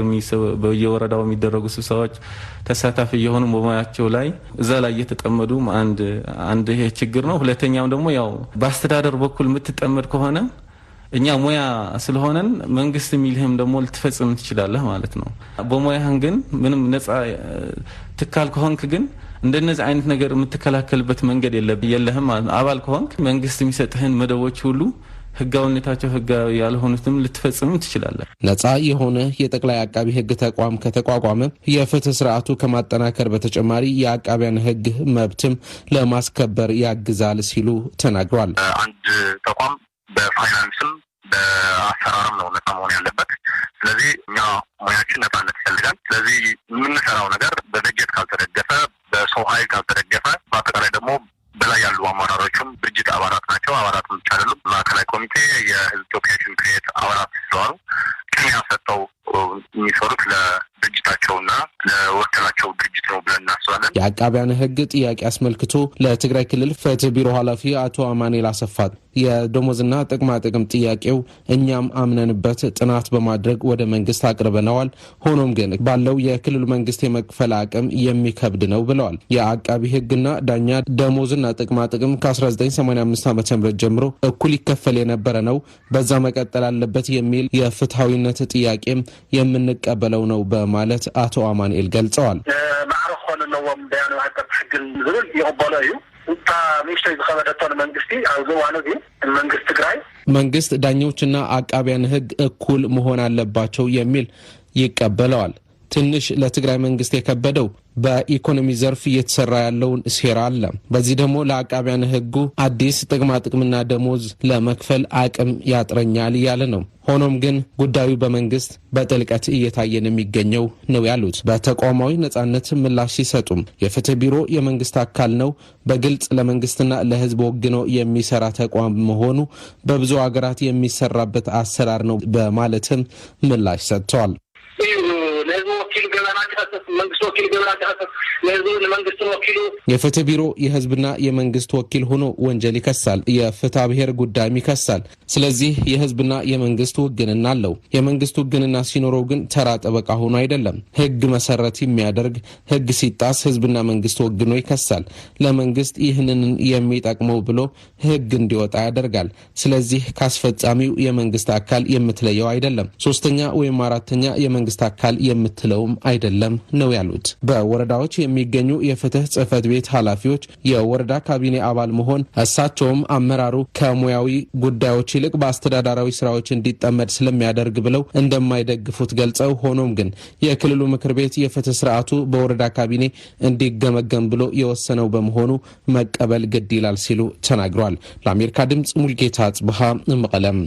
በየወረዳው የሚደረጉ ስብሰባዎች ተሳታፊ የሆኑ በሙያቸው ላይ እዛ ላይ እየተጠመዱ አንድ ይሄ ችግር ነው። ሁለተኛው ደግሞ ያው በአስተዳደር በኩል የምትጠመድ ከሆነ እኛ ሙያ ስለሆነን መንግስት የሚልህም ደግሞ ልትፈጽም ትችላለህ ማለት ነው። በሙያህን ግን ምንም ነፃ ትካል ከሆንክ ግን እንደነዚህ አይነት ነገር የምትከላከልበት መንገድ የለህም። አባል ከሆንክ መንግስት የሚሰጥህን መደቦች ሁሉ ህጋዊነታቸው ህጋዊ ያልሆኑትም ልትፈጽም ትችላለህ። ነጻ የሆነ የጠቅላይ አቃቢ ሕግ ተቋም ከተቋቋመ የፍትህ ስርዓቱ ከማጠናከር በተጨማሪ የአቃቢያን ሕግ መብትም ለማስከበር ያግዛል ሲሉ ተናግሯል። አንድ ተቋም በፋይናንስም በአሰራርም ነው ነጻ መሆን ያለበት። ስለዚህ እኛ ሙያችን ነጻነት ይፈልጋል። ስለዚህ የምንሰራው ነገር በበጀት ካልተደገፈ፣ በሰው ኃይል ካልተደገፈ፣ በአጠቃላይ ደግሞ በላይ ያሉ አመራሮችም ድርጅት አባላት ናቸው። አባላትም ብቻ አይደሉም። ማዕከላዊ ኮሚቴ የህዝብ ተወካዮች ምክር ቤት አባላት ስለሆኑ ቅድሚያ ሰጥተው የሚሰሩት ለድርጅታቸውና ለወከላቸው ድርጅት ነው ብለን እናስባለን። የአቃቢያን ሕግ ጥያቄ አስመልክቶ ለትግራይ ክልል ፍትህ ቢሮ ኃላፊ አቶ አማኑኤል አሰፋት የደሞዝና ጥቅማ ጥቅም ጥያቄው እኛም አምነንበት ጥናት በማድረግ ወደ መንግስት አቅርበነዋል። ሆኖም ግን ባለው የክልሉ መንግስት የመክፈል አቅም የሚከብድ ነው ብለዋል። የአቃቢ ሕግና ዳኛ ደሞዝና ጥቅማ ጥቅም ከ1985 ዓ.ም ጀምሮ እኩል ይከፈል የነበረ ነው። በዛ መቀጠል አለበት የሚል የፍትሃዊነት ጥያቄም የምንቀበለው ነው በማለት አቶ አማኑኤል ገልጸዋል። ማዕረኮንነዎም በያኑ አቀፍ ሕግን ዝብል ይቀበሉ እዩ እታ ሚኒስትሪ ዝኸበደቶን መንግስቲ ኣብ ዝዋኑ ግን መንግስት ትግራይ መንግስት ዳኞችና አቃቢያን ሕግ እኩል መሆን አለባቸው የሚል ይቀበለዋል። ትንሽ ለትግራይ መንግስት የከበደው በኢኮኖሚ ዘርፍ እየተሰራ ያለውን ሴራ አለ። በዚህ ደግሞ ለአቃቢያን ሕጉ አዲስ ጥቅማ ጥቅምና ደሞዝ ለመክፈል አቅም ያጥረኛል ያለ ነው። ሆኖም ግን ጉዳዩ በመንግስት በጥልቀት እየታየን የሚገኘው ነው ያሉት በተቋማዊ ነጻነት ምላሽ ሲሰጡም የፍትህ ቢሮ የመንግስት አካል ነው፣ በግልጽ ለመንግስትና ለህዝብ ወግኖ የሚሰራ ተቋም መሆኑ በብዙ ሀገራት የሚሰራበት አሰራር ነው በማለትም ምላሽ ሰጥተዋል። የፍትህ ቢሮ የህዝብና የመንግስት ወኪል ሆኖ ወንጀል ይከሳል፣ የፍትሐ ብሔር ጉዳይም ይከሳል። ስለዚህ የህዝብና የመንግስት ውግንና አለው። የመንግስት ውግንና ሲኖረው ግን ተራ ጠበቃ ሆኖ አይደለም። ህግ መሰረት የሚያደርግ ህግ ሲጣስ ህዝብና መንግስት ወግኖ ይከሳል። ለመንግስት ይህንን የሚጠቅመው ብሎ ህግ እንዲወጣ ያደርጋል። ስለዚህ ካስፈጻሚው የመንግስት አካል የምትለየው አይደለም። ሶስተኛ ወይም አራተኛ የመንግስት አካል የምትለውም አይደለም ነው ያሉት። በወረዳዎች የሚገኙ የፍትህ ጽህፈት ቤት ኃላፊዎች የወረዳ ካቢኔ አባል መሆን እሳቸውም አመራሩ ከሙያዊ ጉዳዮች ይልቅ በአስተዳደራዊ ስራዎች እንዲጠመድ ስለሚያደርግ ብለው እንደማይደግፉት ገልጸው፣ ሆኖም ግን የክልሉ ምክር ቤት የፍትህ ስርዓቱ በወረዳ ካቢኔ እንዲገመገም ብሎ የወሰነው በመሆኑ መቀበል ግድ ይላል ሲሉ ተናግሯል። ለአሜሪካ ድምጽ ሙልጌታ ጽብሃ መቀለም።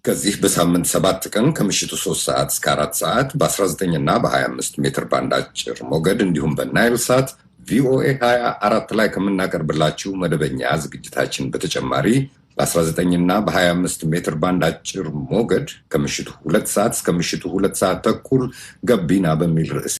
ከዚህ በሳምንት 7 ቀን ከምሽቱ 3 ሰዓት እስከ 4 ሰዓት በ19 እና በ25 ሜትር ባንድ አጭር ሞገድ እንዲሁም በናይል ሳት ቪኦኤ 24 ላይ ከምናቀርብላችሁ መደበኛ ዝግጅታችን በተጨማሪ በ19 እና በ25 ሜትር ባንድ አጭር ሞገድ ከምሽቱ 2 ሰዓት እስከ ምሽቱ 2 ሰዓት ተኩል ጋቢና በሚል ርዕስ